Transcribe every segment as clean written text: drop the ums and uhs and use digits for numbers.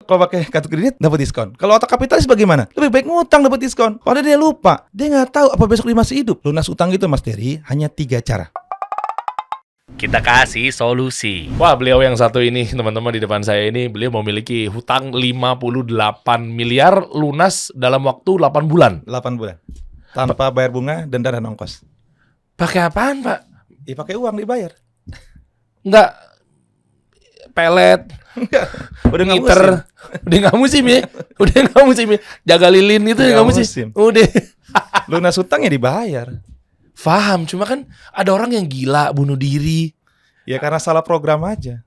kalau pakai kartu kredit dapat diskon. Kalau otak kapitalis bagaimana? Lebih baik ngutang dapat diskon. Padahal dia lupa, dia nggak tahu apa besok dia masih hidup. Lunas utang itu Mas Terry hanya 3 cara. Kita kasih solusi. Wah, beliau yang satu ini, teman-teman di depan saya ini, beliau memiliki hutang 58 miliar lunas dalam waktu 8 bulan. 8 bulan. Tanpa bayar bunga, denda dan ongkos. Pakai apaan, Pak? Ya pakai uang dibayar. Enggak pelet, Udah nggak ngiter. musim. Udah nggak musim ya. Udah nggak musim ya. Jaga lilin itu Nggak nggak musim. musim. Udah. Lunas utangnya dibayar. Faham, cuma kan ada orang yang gila bunuh diri. Ya karena salah program aja.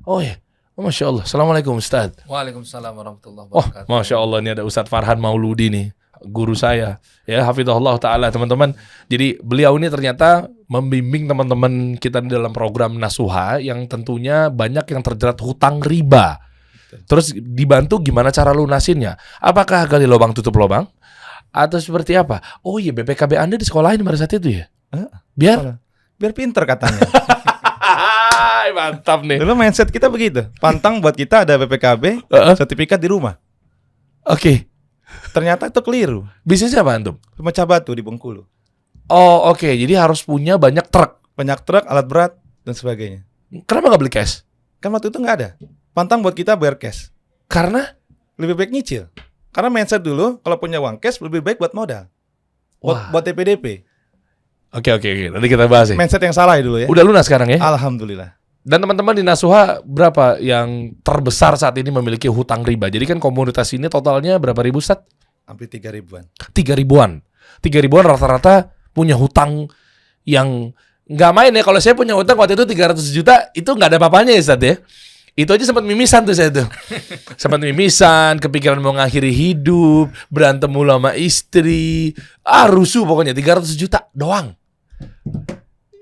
Oh ya, Masya Allah. Assalamualaikum Ustaz. Waalaikumsalam warahmatullahi Oh, wabarakatuh. Masya Allah, ini ada Ustadz Farhan Mauludi nih, guru saya. Ya, hafizahullah ta'ala, teman-teman. Jadi beliau ini ternyata membimbing teman-teman kita di dalam program Nasuha yang tentunya banyak yang terjerat hutang riba. Terus dibantu gimana cara lunasinnya. Apakah gali lubang tutup lubang? Atau seperti apa? Oh iya, BPKB Anda disekolahin pada saat itu ya? Biar? Biar pinter katanya. Mantap nih. Dulu mindset kita begitu. Pantang buat kita ada BPKB, sertifikat di rumah. Oke. Ternyata itu keliru. Bisnisnya apa antum? Pemecah batu di Bengkulu. Oh oke, jadi harus punya banyak truk. Banyak truk, alat berat, dan sebagainya. Kenapa nggak beli cash? Kan waktu itu nggak ada. Pantang buat kita bayar cash. Karena? Lebih baik nyicil. Karena mindset dulu, kalau punya uang cash, lebih baik buat modal. Wah. Buat DP-DP. Oke, nanti kita bahas ya. Mindset yang salah ya dulu ya. Udah lunas sekarang ya? Alhamdulillah. Dan teman-teman di Nasuha berapa yang terbesar saat ini memiliki hutang riba? Jadi kan komunitas ini totalnya berapa ribu, Ustaz? Hampir 3 ribuan. 3 ribuan. 3 ribuan rata-rata punya hutang yang nggak main ya. Kalau saya punya hutang waktu itu 300 juta, itu nggak ada apa-apanya ya, Ustaz ya. Itu aja sempat mimisan tuh saya tuh. Sempat mimisan, kepikiran mau ngakhiri hidup, berantem mulu sama istri. Rusuh pokoknya, 300 juta doang.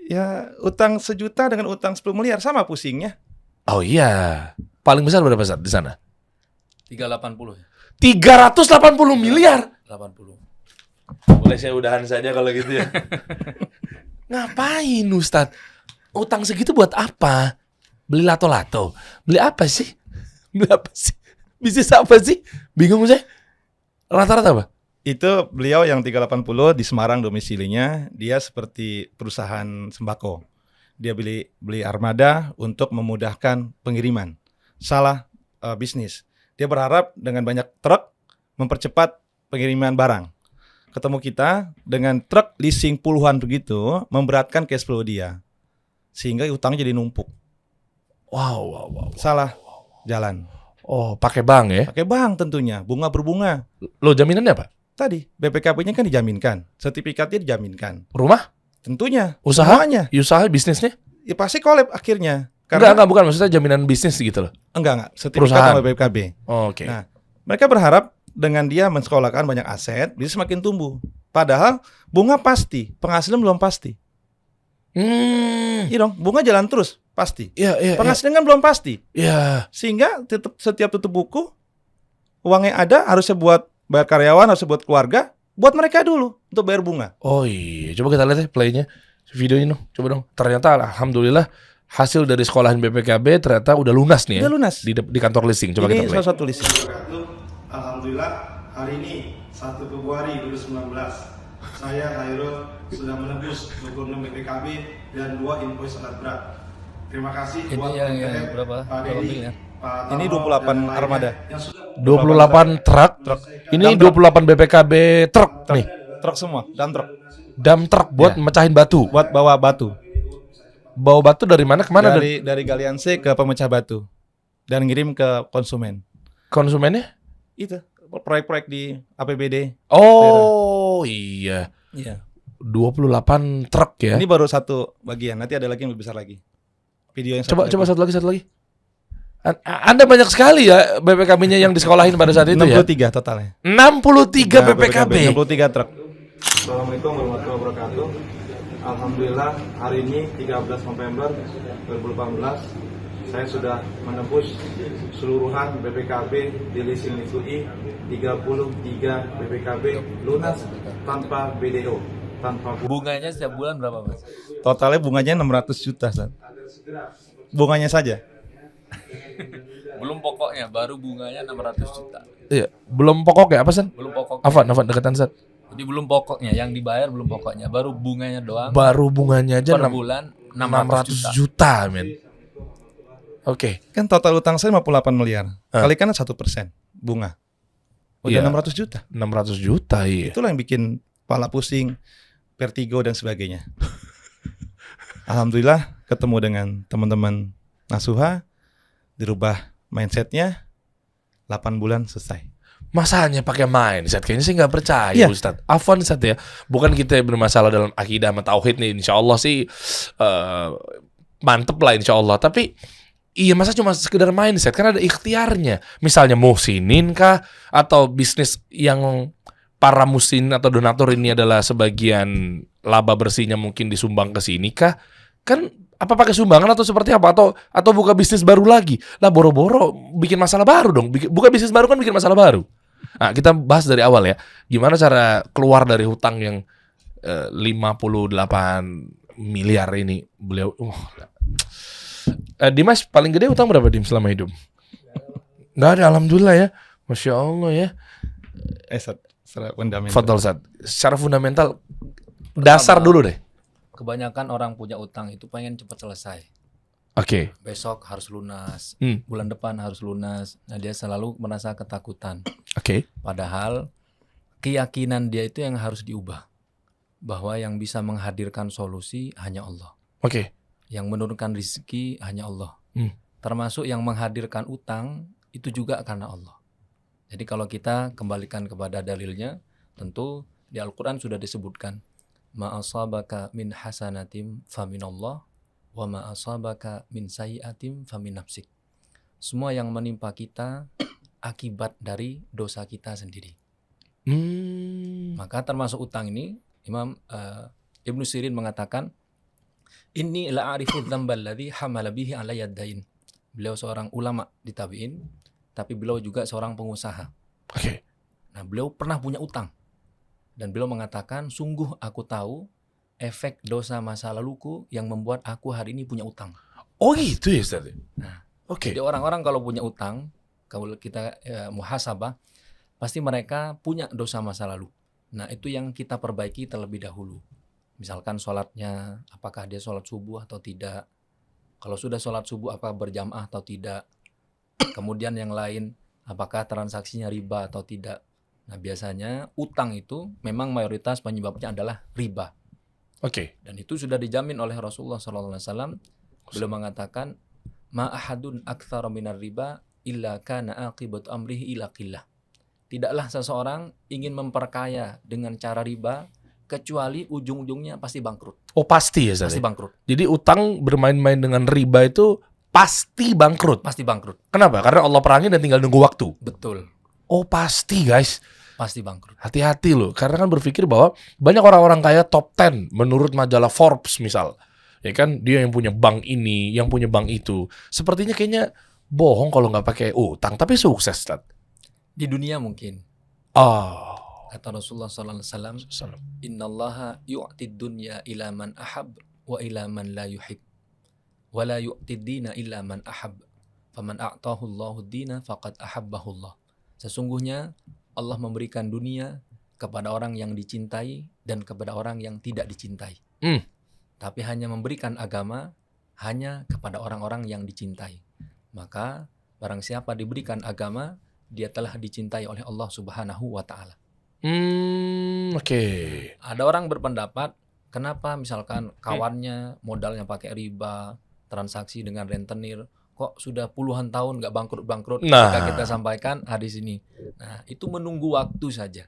Ya, utang 1 juta dengan utang 10 miliar sama pusingnya. Oh iya. Paling besar berapa Ustaz di sana? 380 ya. 380 miliar. 80. Boleh saya udahan saja kalau gitu ya. Ngapain Ustadz? Utang segitu buat apa? Beli lato-lato? Beli apa sih? Beli apa sih? Bisnis apa sih? Bingung saya. Rata-rata apa? Itu beliau yang 380 di Semarang domisilinya. Dia seperti perusahaan sembako. Dia beli armada untuk memudahkan pengiriman. Salah bisnis. Dia berharap dengan banyak truk mempercepat pengiriman barang. Ketemu kita dengan truk leasing puluhan begitu, memberatkan cash flow dia. Sehingga utangnya jadi numpuk. Wow. Salah jalan. Oh, pakai bank ya? Pakai bank tentunya, bunga berbunga. Lo jaminannya apa? Tadi BPKB-nya kan dijaminkan, sertifikatnya dijaminkan. Rumah? Tentunya. Usaha? Semuanya. Usaha bisnisnya? Ya pasti collab akhirnya. Enggak, bukan. Maksudnya jaminan bisnis gitu loh. Enggak. Sertifikat Perusahaan. sama BPKB. Oh, oke. Nah, mereka berharap dengan dia mensekolahkan banyak aset, bisa semakin tumbuh. Padahal bunga pasti, penghasilan belum pasti. Iya dong, bunga jalan terus, pasti. Iya. Penghasilan kan belum pasti. Iya. Sehingga setiap tutup buku, uangnya ada, harusnya buat bayar karyawan, harusnya buat keluarga, buat mereka dulu untuk bayar bunga. Oh iya, coba kita lihat ya playnya, videonya dong, coba dong. Ternyata alhamdulillah hasil dari sekolahan BPKB ternyata udah lunas nih ya. Udah lunas. Di kantor leasing. Coba kita Ini play. salah satu leasing. Alhamdulillah hari ini 1 Februari 2019 saya Hairul sudah menebus 26 BPKB dan 2 invoice alat berat. Terima kasih Ini buat yang BPKB, berapa? Pak Berapa Dedi, miliar? Pak Ini Tarno, 28 dan lainnya armada. yang sudah 28 truk. Ini 28 BPKB truk nih. Truk semua, dan truk. Dump truk buat mecahin batu. Buat bawa batu. Bawa batu dari mana ke mana? Dari Galian C ke pemecah batu. Dan ngirim ke konsumen. Konsumennya? Itu proyek-proyek di APBD. Oh iya. Iya. 28 truk ya. Ini baru satu bagian. Nanti ada lagi yang lebih besar lagi. Video yang Coba satu lagi. Anda banyak sekali ya BPKB-nya yang disekolahin pada saat itu ya. 63 totalnya. 63 BPKB. 63 truk. Assalamualaikum warahmatullahi wabarakatuh. Alhamdulillah hari ini 13 November 2018 saya sudah menembus seluruhan BPKB di leasing Mitsui 33 BPKB lunas tanpa BDO, tanpa Bunganya setiap bulan berapa, Mas? totalnya bunganya 600 juta, San. Bunganya saja. Belum pokoknya, baru bunganya 600 juta. Iya, belum pokoknya apa San? Belum pokoknya. Afan deketan San. Jadi belum pokoknya, yang dibayar belum pokoknya, baru bunganya doang. Baru bunganya aja per bulan 600 600 juta. juta, men. Oke. Kan total utang saya 58 miliar. Kalikan 1% bunga. Udah Iya. 600 juta. 600 juta, iya. Itulah yang bikin kepala pusing, vertigo dan sebagainya. Alhamdulillah ketemu dengan teman-teman Nasuha, dirubah mindsetnya, 8 bulan selesai. Masa hanya pakai mindset? Kayaknya sih nggak percaya, Iya. Ustadz. Afwan Ustadz ya. Bukan kita bermasalah dalam akidah sama tauhid nih. Insya Allah sih mantep lah insya Allah. Tapi iya, masa cuma sekedar mindset? Kan ada ikhtiarnya. Misalnya muhsinin kah? Atau bisnis yang para muhsin atau donatur ini adalah sebagian laba bersihnya mungkin disumbang ke sini kah? Kan apa pakai sumbangan atau seperti apa? Atau buka bisnis baru lagi? Lah boro-boro bikin masalah baru dong. Buka bisnis baru kan bikin masalah baru. Nah, kita bahas dari awal ya. Gimana cara keluar dari hutang yang 58 miliar ini? Beliau Dimas paling gede utang berapa Dim selama hidup? Nggak ada, alhamdulillah ya. Masya Allah ya. Secara fundamental. Fadal Ustaz. Secara fundamental dasar dulu deh. Kebanyakan orang punya utang itu pengen cepat selesai. Oke. Besok harus lunas, Hmm. bulan depan harus lunas. Nah, dia selalu merasa ketakutan. Oke. Padahal keyakinan dia itu yang harus diubah. Bahwa yang bisa menghadirkan solusi hanya Allah. Oke. Yang menurunkan rezeki hanya Allah. Hmm. Termasuk yang menghadirkan utang itu juga karena Allah. Jadi kalau kita kembalikan kepada dalilnya, tentu di Al-Quran sudah disebutkan, ma asabaka min hasanatim faminallah wa ma asabaka min sayyiatim famin nafsik. Semua yang menimpa kita akibat dari dosa kita sendiri. Maka termasuk utang ini, Imam Ibnu Sirin mengatakan, inni la'arifu dzambal ladzi hamala bihi alayya dain. Beliau seorang ulama di tabi'in, tapi beliau juga seorang pengusaha. Oke. Nah, beliau pernah punya utang. Dan beliau mengatakan, sungguh aku tahu efek dosa masa laluku yang membuat aku hari ini punya utang. Oh gitu ya Ustaz. Nah, Oke. Jadi orang-orang kalau punya utang, kalau kita muhasabah, pasti mereka punya dosa masa lalu. Nah, itu yang kita perbaiki terlebih dahulu. Misalkan sholatnya, apakah dia sholat subuh atau tidak. Kalau sudah sholat subuh, apakah berjamaah atau tidak. Kemudian yang lain, apakah transaksinya riba atau tidak. Nah, biasanya utang itu memang mayoritas penyebabnya adalah riba. Oke. Dan itu sudah dijamin oleh Rasulullah SAW. Beliau mengatakan, ma ahadun aktsara minar riba illa kana aqibatu amrihi ila qillah. Tidaklah seseorang ingin memperkaya dengan cara riba kecuali ujung-ujungnya pasti bangkrut. Oh pasti ya Ustaz. Pasti bangkrut. Jadi utang bermain-main dengan riba itu pasti bangkrut. Pasti bangkrut. Kenapa? Karena Allah perangin dan tinggal nunggu waktu. Betul. Oh pasti guys. Pasti bangkrut. Hati-hati loh. Karena kan berpikir bahwa banyak orang-orang kaya top 10 menurut majalah Forbes misal. Ya kan dia yang punya bank ini, yang punya bank itu. Sepertinya kayaknya bohong kalau nggak pakai utang. Tapi sukses Ustaz. Di dunia mungkin. Oh. Kata Rasulullah SAW, innallaha yu'tid dunya ila man ahab wa ila man la yuhib. Wa la yu'tid dina illa man ahab. Faman a'tahu Allahu dina faqad ahabbahu Allah. Sesungguhnya Allah memberikan dunia kepada orang yang dicintai dan kepada orang yang tidak dicintai. Tapi hanya memberikan agama hanya kepada orang-orang yang dicintai. Maka barang siapa diberikan agama, dia telah dicintai oleh Allah Subhanahu wa ta'ala. Oke. Ada orang berpendapat, kenapa misalkan kawannya modalnya pakai riba, transaksi dengan rentenir, kok sudah puluhan tahun nggak bangkrut-bangkrut? Nah. Ketika kita sampaikan hadis ini. Nah, itu menunggu waktu saja.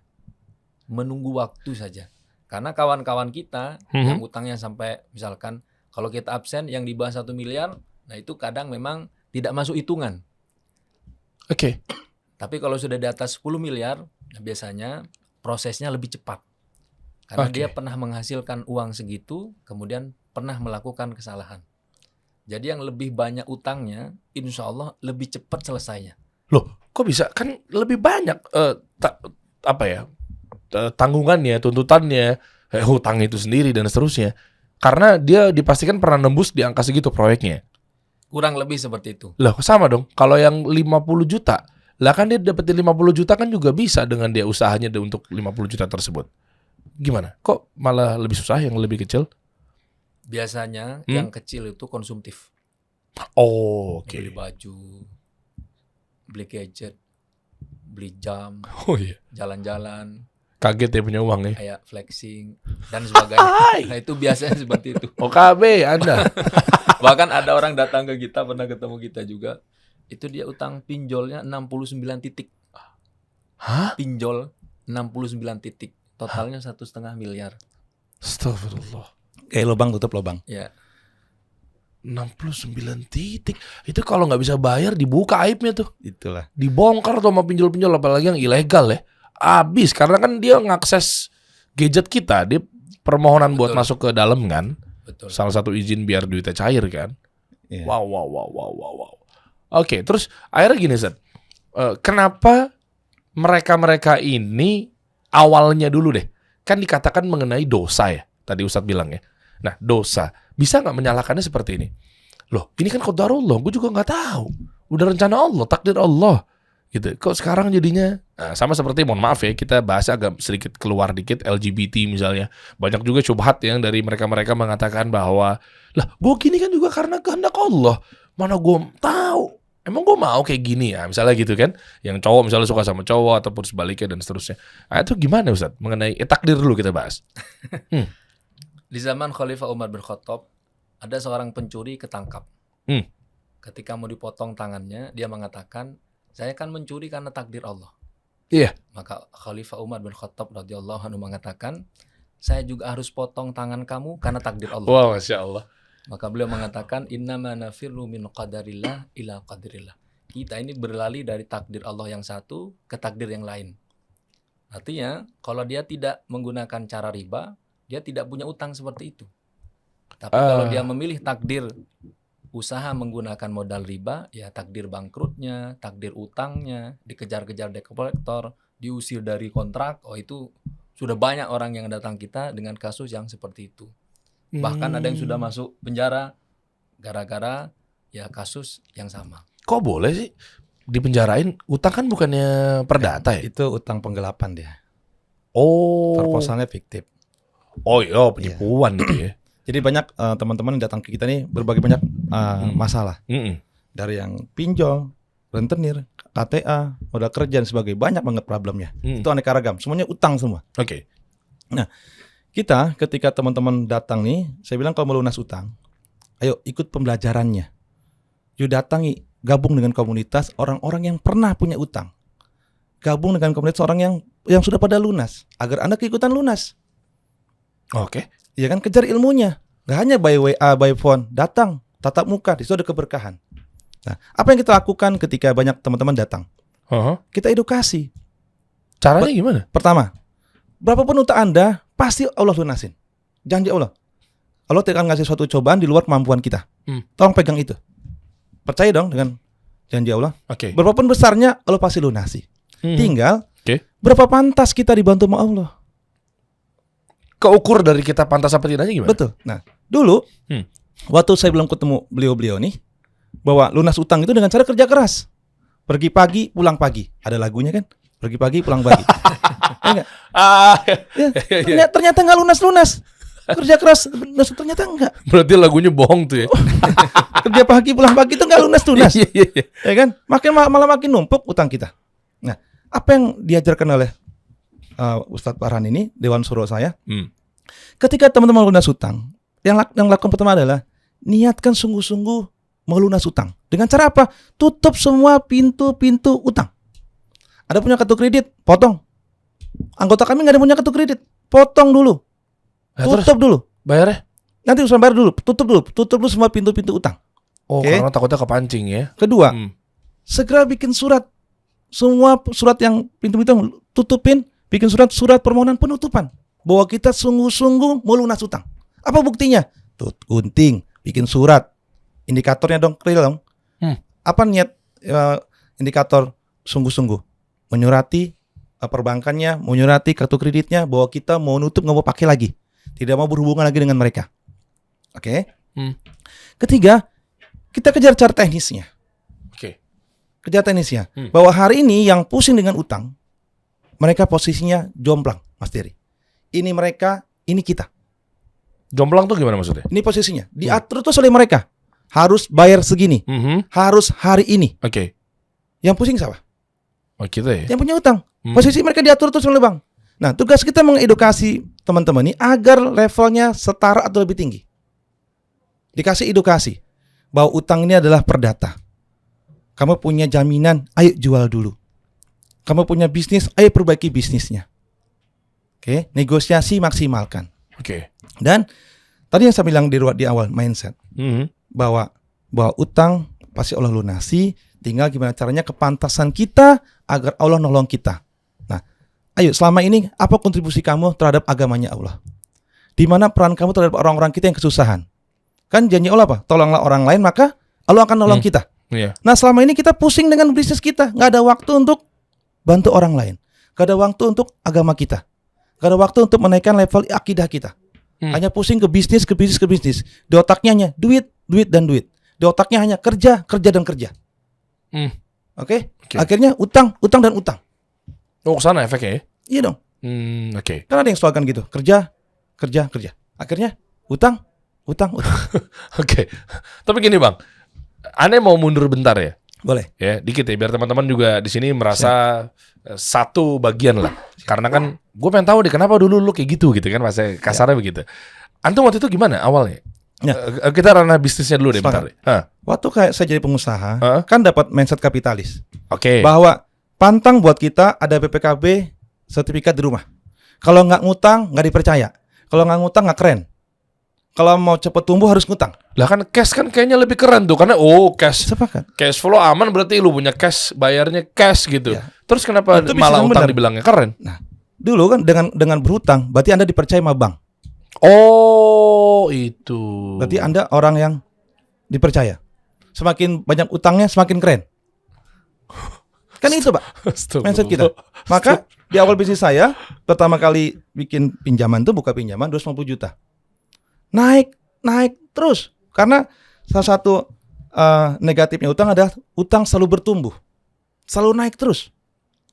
Menunggu waktu saja. Karena kawan-kawan kita yang utangnya sampai misalkan kalau kita absen yang di bawah 1 miliar, nah itu kadang memang tidak masuk hitungan. Oke. Tapi kalau sudah di atas 10 miliar, nah biasanya prosesnya lebih cepat. Karena dia pernah menghasilkan uang segitu, kemudian pernah melakukan kesalahan. Jadi yang lebih banyak utangnya, insya Allah lebih cepat selesainya. Loh, kok bisa? Kan lebih banyak tanggungannya, tuntutannya, hutang itu sendiri dan seterusnya. Karena dia dipastikan pernah nembus di angka segitu proyeknya. Kurang lebih seperti itu. Lah sama dong. Kalau yang 50 juta, lah kan dia dapetin 50 juta kan juga bisa dengan dia usahanya untuk 50 juta tersebut. Gimana? Kok malah lebih susah yang lebih kecil? Biasanya yang kecil itu konsumtif. Oh, oke. Beli baju, beli gadget, beli jam, Oh iya. jalan-jalan, Kaget ya punya uang ya. kayak flexing dan sebagainya. Nah itu biasanya seperti itu. OKB Anda. Bahkan ada orang datang ke kita, pernah ketemu kita juga. Itu dia utang pinjolnya 69 titik. Hah? Pinjol 69 titik. Totalnya 1,5 miliar. Astagfirullah. Kayak lubang tutup lubang. Ya. 69 titik. Itu kalau nggak bisa bayar dibuka aibnya tuh. Itulah. Dibongkar tuh sama pinjol-pinjol, apalagi yang ilegal ya. Abis karena kan dia ngakses gadget kita, dia permohonan buat Betul. masuk ke dalam kan. Betul. Salah satu izin biar duitnya cair kan. Iya. Wow. Oke, terus akhirnya gini Zat. Kenapa mereka ini awalnya dulu deh. Kan dikatakan mengenai dosa ya. Tadi Ustadz bilang ya. Nah dosa. Bisa nggak menyalahkannya seperti ini? Loh ini kan qadarullah. Gue juga nggak tahu. Udah rencana Allah, takdir Allah. Gitu. Kok sekarang jadinya sama seperti, mohon maaf ya, kita bahas agak sedikit keluar dikit, LGBT misalnya. Banyak juga syubhat yang dari mereka-mereka mengatakan bahwa lah gue gini kan juga karena kehendak Allah. Mana gue tahu. Emang gue mau kayak gini ya, misalnya gitu kan. Yang cowok misalnya suka sama cowok ataupun sebaliknya dan seterusnya. Nah, itu gimana Ustadz? Mengenai takdir dulu kita bahas. Di zaman Khalifah Umar bin Khattab, ada seorang pencuri ketangkap. Ketika mau dipotong tangannya, dia mengatakan, saya kan mencuri karena takdir Allah. Iya. Maka Khalifah Umar bin Khattab radhiyallahu anhu mengatakan, saya juga harus potong tangan kamu karena takdir Allah. Wah, Masya Allah. Maka beliau mengatakan, innama nafirru min qadarillah ila qadrillah. Kita ini berlari dari takdir Allah yang satu ke takdir yang lain. Artinya, kalau dia tidak menggunakan cara riba, dia tidak punya utang seperti itu. Tapi kalau dia memilih takdir usaha menggunakan modal riba, ya takdir bangkrutnya, takdir utangnya, dikejar-kejar debt collector, diusir dari kontrak, oh itu sudah banyak orang yang datang kita dengan kasus yang seperti itu. Bahkan ada yang sudah masuk penjara gara-gara ya kasus yang sama. Kok boleh sih dipenjarain? Utang kan bukannya perdata ya? Itu utang penggelapan dia. Oh. Proposalnya fiktif. Oh iya, penipuan gitu ya. Jadi banyak teman-teman yang datang ke kita nih berbagai banyak masalah. Dari yang pinjol, rentenir, KTA, modal kerja dan sebagainya, banyak banget problemnya. Itu aneka ragam, semuanya utang semua. Oke. Nah, kita ketika teman-teman datang nih, saya bilang kalau melunas utang, ayo ikut pembelajarannya. Yuk datangi, gabung dengan komunitas orang-orang yang pernah punya utang. Gabung dengan komunitas orang yang sudah pada lunas, agar Anda keikutan lunas. Oke. Ya kan, kejar ilmunya. Gak hanya by WA, by phone, datang, tatap muka, di situ ada keberkahan. Nah, apa yang kita lakukan ketika banyak teman-teman datang? Kita edukasi. Caranya gimana? Pertama, berapapun utang Anda, pasti Allah lunasin. Janji Allah. Allah tidak akan ngasih suatu cobaan di luar kemampuan kita. Tolong pegang itu. Percaya dong dengan janji Allah. Oke. Berapapun besarnya, Allah pasti lunasi. Tinggal, berapa pantas kita dibantu sama Allah. Keukur dari kita pantas apa tidaknya gimana? Betul. Nah, dulu waktu saya belum ketemu beliau-beliau nih, bahwa lunas utang itu dengan cara kerja keras. Pergi pagi, pulang pagi. Ada lagunya kan? Pergi pagi, pulang pagi. Ternyata nggak lunas-lunas. Kerja keras, lunas ternyata enggak. Berarti lagunya bohong tuh ya? Kerja pagi, pulang pagi itu nggak lunas-lunas. Ya kan? Malah makin numpuk utang kita. Nah, apa yang diajarkan oleh Ustadz Farhan ini, Dewan Suro saya, ketika teman-teman lunas utang, yang lakukan pertama adalah niatkan sungguh-sungguh melunas utang. Dengan cara apa? Tutup semua pintu-pintu utang. Ada punya kartu kredit, potong. Anggota kami nggak ada punya kartu kredit, potong dulu, tutup dulu. Bayarnya? Nanti urusan bayar dulu, tutup dulu semua pintu-pintu utang. Oh, karena takutnya kepancing ya. Kedua, segera bikin surat, semua surat yang pintu-pintu tutupin. Bikin surat permohonan penutupan bahwa kita sungguh-sungguh mau lunas utang. Apa buktinya? Tuh, gunting, bikin surat. Indikatornya dong, real dong. Apa niat indikator sungguh-sungguh? Menyurati perbankannya, menyurati kartu kreditnya bahwa kita mau nutup, nggak mau pakai lagi. Tidak mau berhubungan lagi dengan mereka. Oke. Ketiga, Kita kejar cara teknisnya. Oke. Kejar teknisnya. Bahwa hari ini yang pusing dengan utang, mereka posisinya jomplang, Mas Dery. Ini mereka, ini kita. Jomplang tuh gimana maksudnya? Ini posisinya. Diatur terus oleh mereka. Harus bayar segini. Harus hari ini. Oke. Yang pusing siapa? Oh kita ya? Yang punya utang. Posisi mereka diatur terus oleh bank. Nah, tugas kita mengedukasi teman-teman ini agar levelnya setara atau lebih tinggi. Dikasih edukasi bahwa utang ini adalah perdata. Kamu punya jaminan, ayo jual dulu. Kamu punya bisnis, ayo perbaiki bisnisnya. Oke, negosiasi maksimalkan. Oke. Dan tadi yang saya bilang di awal mindset bahwa utang pasti Allah lunasi, tinggal gimana caranya kepantasan kita agar Allah nolong kita. Nah, ayo selama ini apa kontribusi kamu terhadap agamanya Allah? Di mana peran kamu terhadap orang-orang kita yang kesusahan? Kan janji Allah apa? Tolonglah orang lain maka Allah akan nolong kita. Iya. Nah selama ini kita pusing dengan bisnis kita, nggak ada waktu untuk bantu orang lain, nggak ada waktu untuk agama kita, nggak ada waktu untuk menaikkan level akidah kita. Hanya pusing ke bisnis. Di otaknya hanya duit dan duit. Di otaknya hanya kerja dan kerja. Oke? Akhirnya utang dan utang. Oh kesana efeknya ya? Iya dong. Oke. Kan ada yang slogan gitu, kerja. Akhirnya utang. Oke. Tapi gini Bang, aneh mau mundur bentar ya? Boleh. Ya, dikit ya biar teman-teman juga di sini merasa satu bagian lah. Karena kan gue pengen tahu deh kenapa dulu lu kayak gitu kan, masa kasarnya begitu. Antum waktu itu gimana awalnya? Ya. Kita ranah bisnisnya dulu deh bentar deh. Waktu kayak saya jadi pengusaha, kan dapat mindset kapitalis. Oke. Bahwa pantang buat kita ada BPKB sertifikat di rumah. Kalau nggak ngutang nggak dipercaya. Kalau nggak ngutang nggak keren. Kalau mau cepet tumbuh harus ngutang. Lah kan cash kan kayaknya lebih keren tuh karena cash. Sepakat. Cash flow aman berarti lu punya cash, bayarnya cash gitu. Ya. Terus kenapa Itu malah bisnis utang bener. dibilangnya keren? Nah, dulu kan dengan berhutang berarti Anda dipercaya sama bank. Oh, itu. Berarti Anda orang yang dipercaya. Semakin banyak utangnya semakin keren. Kan itu, Pak. Mindset kita. Maka di awal bisnis saya pertama kali bikin pinjaman tuh buka pinjaman 250 juta. Naik terus. Karena salah satu negatifnya utang adalah utang selalu bertumbuh. Selalu naik terus.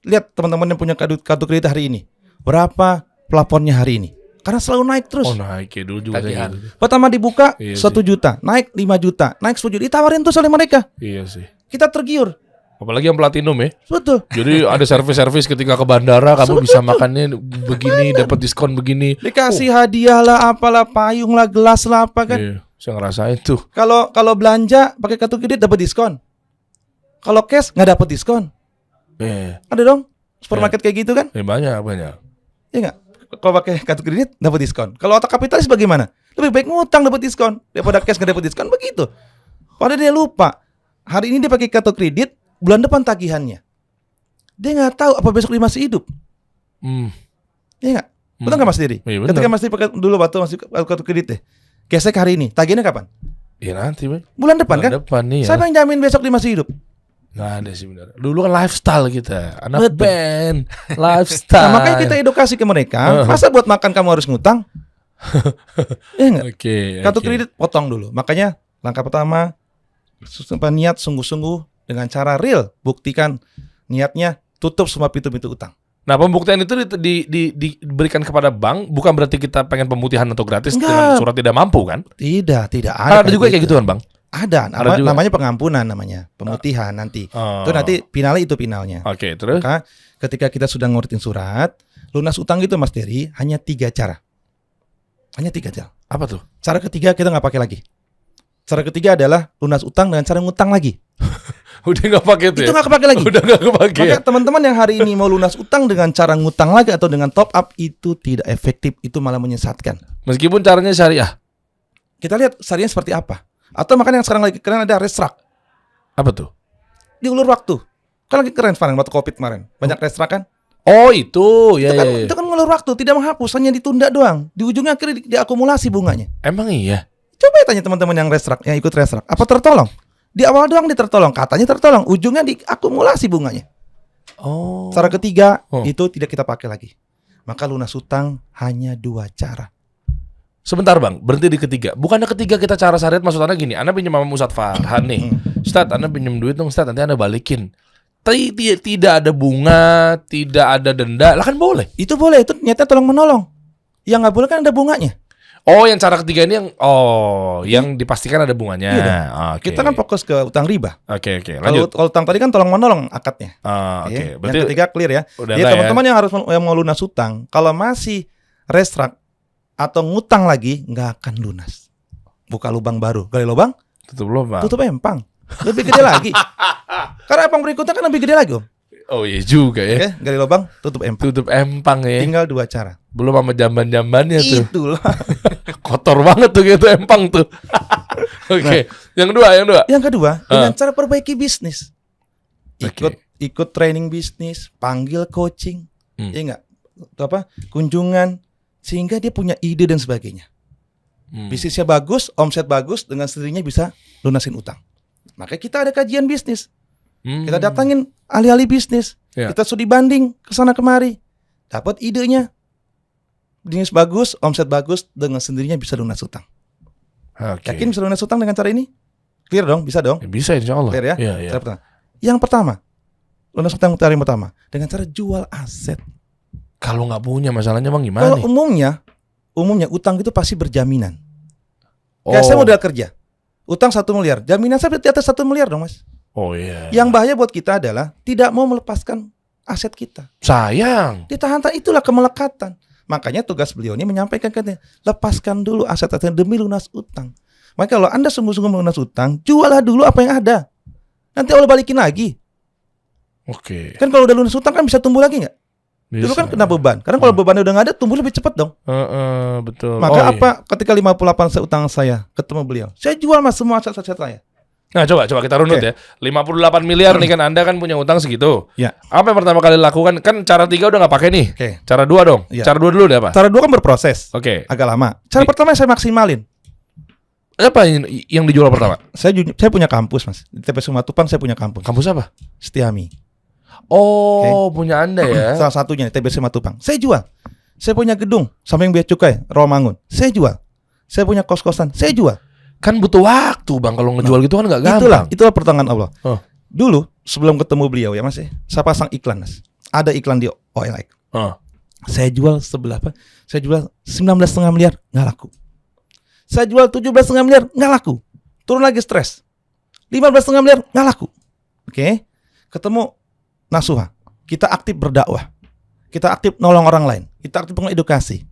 Lihat teman-teman yang punya kartu kredit hari ini. Berapa plafonnya hari ini? Karena selalu naik terus. Oh naik ya dulu juga Tagihan. gitu. Pertama dibuka Iya 1 juta, naik 5 juta, naik 10 juta. Ditawarin terus oleh mereka. Iya sih. Kita tergiur. Apalagi yang platinum ya. Betul. Jadi ada servis-servis ketika ke bandara kamu bisa makannya begini, dapat diskon begini. Dikasih hadiah lah, apalah, payung lah, gelas lah, apa kan. Iya, saya ngerasain tuh. Kalau belanja pakai kartu kredit dapat diskon. Kalau cash nggak dapat diskon. Iya. Ada dong supermarket kayak gitu kan? Banyak. Iya nggak? Kalau pakai kartu kredit dapat diskon. Kalau otak kapitalis bagaimana? Lebih baik ngutang dapat diskon daripada cash nggak dapat diskon, begitu. Padahal dia lupa. Hari ini dia pakai kartu kredit, bulan depan tagihannya. Dia nggak tahu apa besok dia masih hidup. Iya nggak? Betul nggak Mas Diri? Iya, bener. Ketika Mas Diri pakai dulu waktu masih kartu kredit deh. Gesek hari ini, tagihannya kapan? Iya nanti Bang. Bulan depan kan? Depan nih ya. Siapa yang jamin besok dia masih hidup? Nggak ada sih benar. Dulu kan lifestyle kita, anak Betul. band, lifestyle. Nah, makanya kita edukasi ke mereka. Masa buat makan kamu harus ngutang? Iya nggak? Oke. Kartu kredit potong dulu. Makanya langkah pertama niat sungguh-sungguh dengan cara real. Buktikan niatnya, tutup semua pintu-pintu utang. Nah pembuktian itu diberikan kepada bank bukan berarti kita pengen pemutihan atau gratis Enggak. dengan surat tidak mampu kan? Tidak Ada juga kayak gituan Bang. Ada, juga. namanya pengampunan namanya, pemutihan nanti. Oh. Itu nanti finalnya itu finalnya. Oke, terus? Maka ketika kita sudah nguritin surat, lunas utang itu Mas Dery hanya 3 cara. Hanya 3 cara. Apa tuh? Cara ketiga kita nggak pakai lagi. Cara ketiga adalah lunas utang dengan cara ngutang lagi. Udah nggak pakai itu? Itu Ya? nggak kepake lagi. Udah nggak kepake. Maka Ya? teman-teman yang hari ini mau lunas utang dengan cara ngutang lagi atau dengan top up itu tidak efektif, itu malah menyesatkan. Meskipun caranya syariah. Kita lihat syariahnya seperti apa. Atau makanya yang sekarang lagi keren ada restrak. Apa tuh? Diulur waktu. Kan lagi keren sekarang waktu Covid kemarin. Banyak restrak kan? Oh itu, ya, Itu kan ngulur waktu, tidak menghapus, hanya ditunda doang. Di ujungnya akhirnya diakumulasi bunganya. Emang iya. Coba ya tanya teman-teman yang restrak, yang ikut restrak, apa tertolong? Di awal doang dia tertolong, katanya tertolong, ujungnya diakumulasi bunganya. Oh. Cara ketiga Oh. itu tidak kita pakai lagi. Maka lunas utang hanya 2 cara. Sebentar bang, berhenti di ketiga. Bukannya ketiga kita cara syariat maksud Anda gini, Anda pinjam sama Ustadz Farhan nih. Ustadz, Anda pinjam duit dong Ustadz, nanti Anda balikin. Tidak ada bunga, tidak ada denda, lah kan boleh. Itu boleh, itu nyata tolong menolong. Yang nggak boleh kan ada bunganya. Oh, yang cara ketiga ini yang dipastikan ada bunganya. Iya dong. Oke. Kita kan fokus ke utang riba. Oke, Kalau lanjut. utang tadi kan tolong menolong akadnya. Oke, Yang ketiga clear ya. udah Jadi enggak teman-teman yang mau lunas utang, kalau masih restrak atau ngutang lagi, nggak akan lunas. Buka lubang baru, gali lubang, Tutup lubang. tutup empang. Lebih gede lagi. Karena empang berikutnya kan lebih gede lagi, Om. Oh iya juga ya. Oke, gali lubang, tutup empang. Tutup empang ya. Tinggal 2 cara. Belum sama jamban-jambannya tuh. Itulah. Kotor banget tuh gitu empang tuh. Oke. Yang kedua. Yang kedua, dengan cara perbaiki bisnis. Oke. Ikut training bisnis, panggil coaching, Hmm. ya enggak? Kunjungan, sehingga dia punya ide dan sebagainya. Bisnisnya bagus, omset bagus, dengan sendirinya bisa lunasin utang. Makanya kita ada kajian bisnis. Kita datangin ahli-ahli bisnis. Ya. Kita studi banding ke sana kemari. Dapat idenya. Bisnis bagus, omset bagus, dengan sendirinya bisa lunas utang. Oke. Yakin bisa lunas utang dengan cara ini? Clear dong, bisa dong. Ya, bisa insya Allah. Clear ya? Iya. Cara pertama. Yang pertama, lunas utang cara yang pertama dengan cara jual aset. Kalau nggak punya masalahnya bang gimana Kalau nih? umumnya utang itu pasti berjaminan. Kayak saya modal kerja, utang 1 miliar, jaminan saya di atas 1 miliar dong mas. Oh iya. Yang bahaya buat kita adalah tidak mau melepaskan aset kita. Sayang. Ditahan-tahan, itulah kemelekatan. Makanya tugas beliau ini menyampaikan katanya, lepaskan dulu aset-aset demi lunas utang. Maka kalau Anda sungguh-sungguh melunas utang, juallah dulu apa yang ada. Nanti Allah balikin lagi. Oke. Kan kalau udah lunas utang kan bisa tumbuh lagi nggak? Dulu kan kena beban. Karena kalau bebannya udah nggak ada, tumbuh lebih cepat dong. Betul. Maka Oh, apa ketika 58 utang saya ketemu beliau, saya jual mas semua aset-aset saya. Nah coba kita runut Oke. ya. 58 miliar nih kan Anda kan punya utang segitu. Ya. Apa yang pertama kali lakukan? Kan cara 3 udah nggak pakai nih. Oke. Cara 2 dong. Iya. Cara 2 dulu deh apa? Cara 2 kan berproses, Oke. agak lama. Cara pertama saya maksimalin. Apa yang dijual pertama? Saya punya kampus mas. Di TP Sumatupang saya punya kampus. Kampus apa? Setiami. Oh, punya Anda ya. Salah satunya TBC Matupang. Saya jual. Saya punya gedung samping bea cukai Rawamangun. Saya jual. Saya punya kos-kosan. Saya jual. Kan butuh waktu bang kalau ngejual gitu kan nggak gampang. Itulah pertolongan Allah. Oh. Dulu sebelum ketemu beliau ya mas, saya pasang iklan mas. Ada iklan di OLX. Oh. Saya jual sebelah apa? Saya jual 19,5 miliar nggak laku. Saya jual 17,5 miliar nggak laku. Turun lagi stres. 15,5 miliar nggak laku. Oke. Ketemu Nasuha. Kita aktif berdakwah. Kita aktif nolong orang lain. Kita aktif mengedukasi.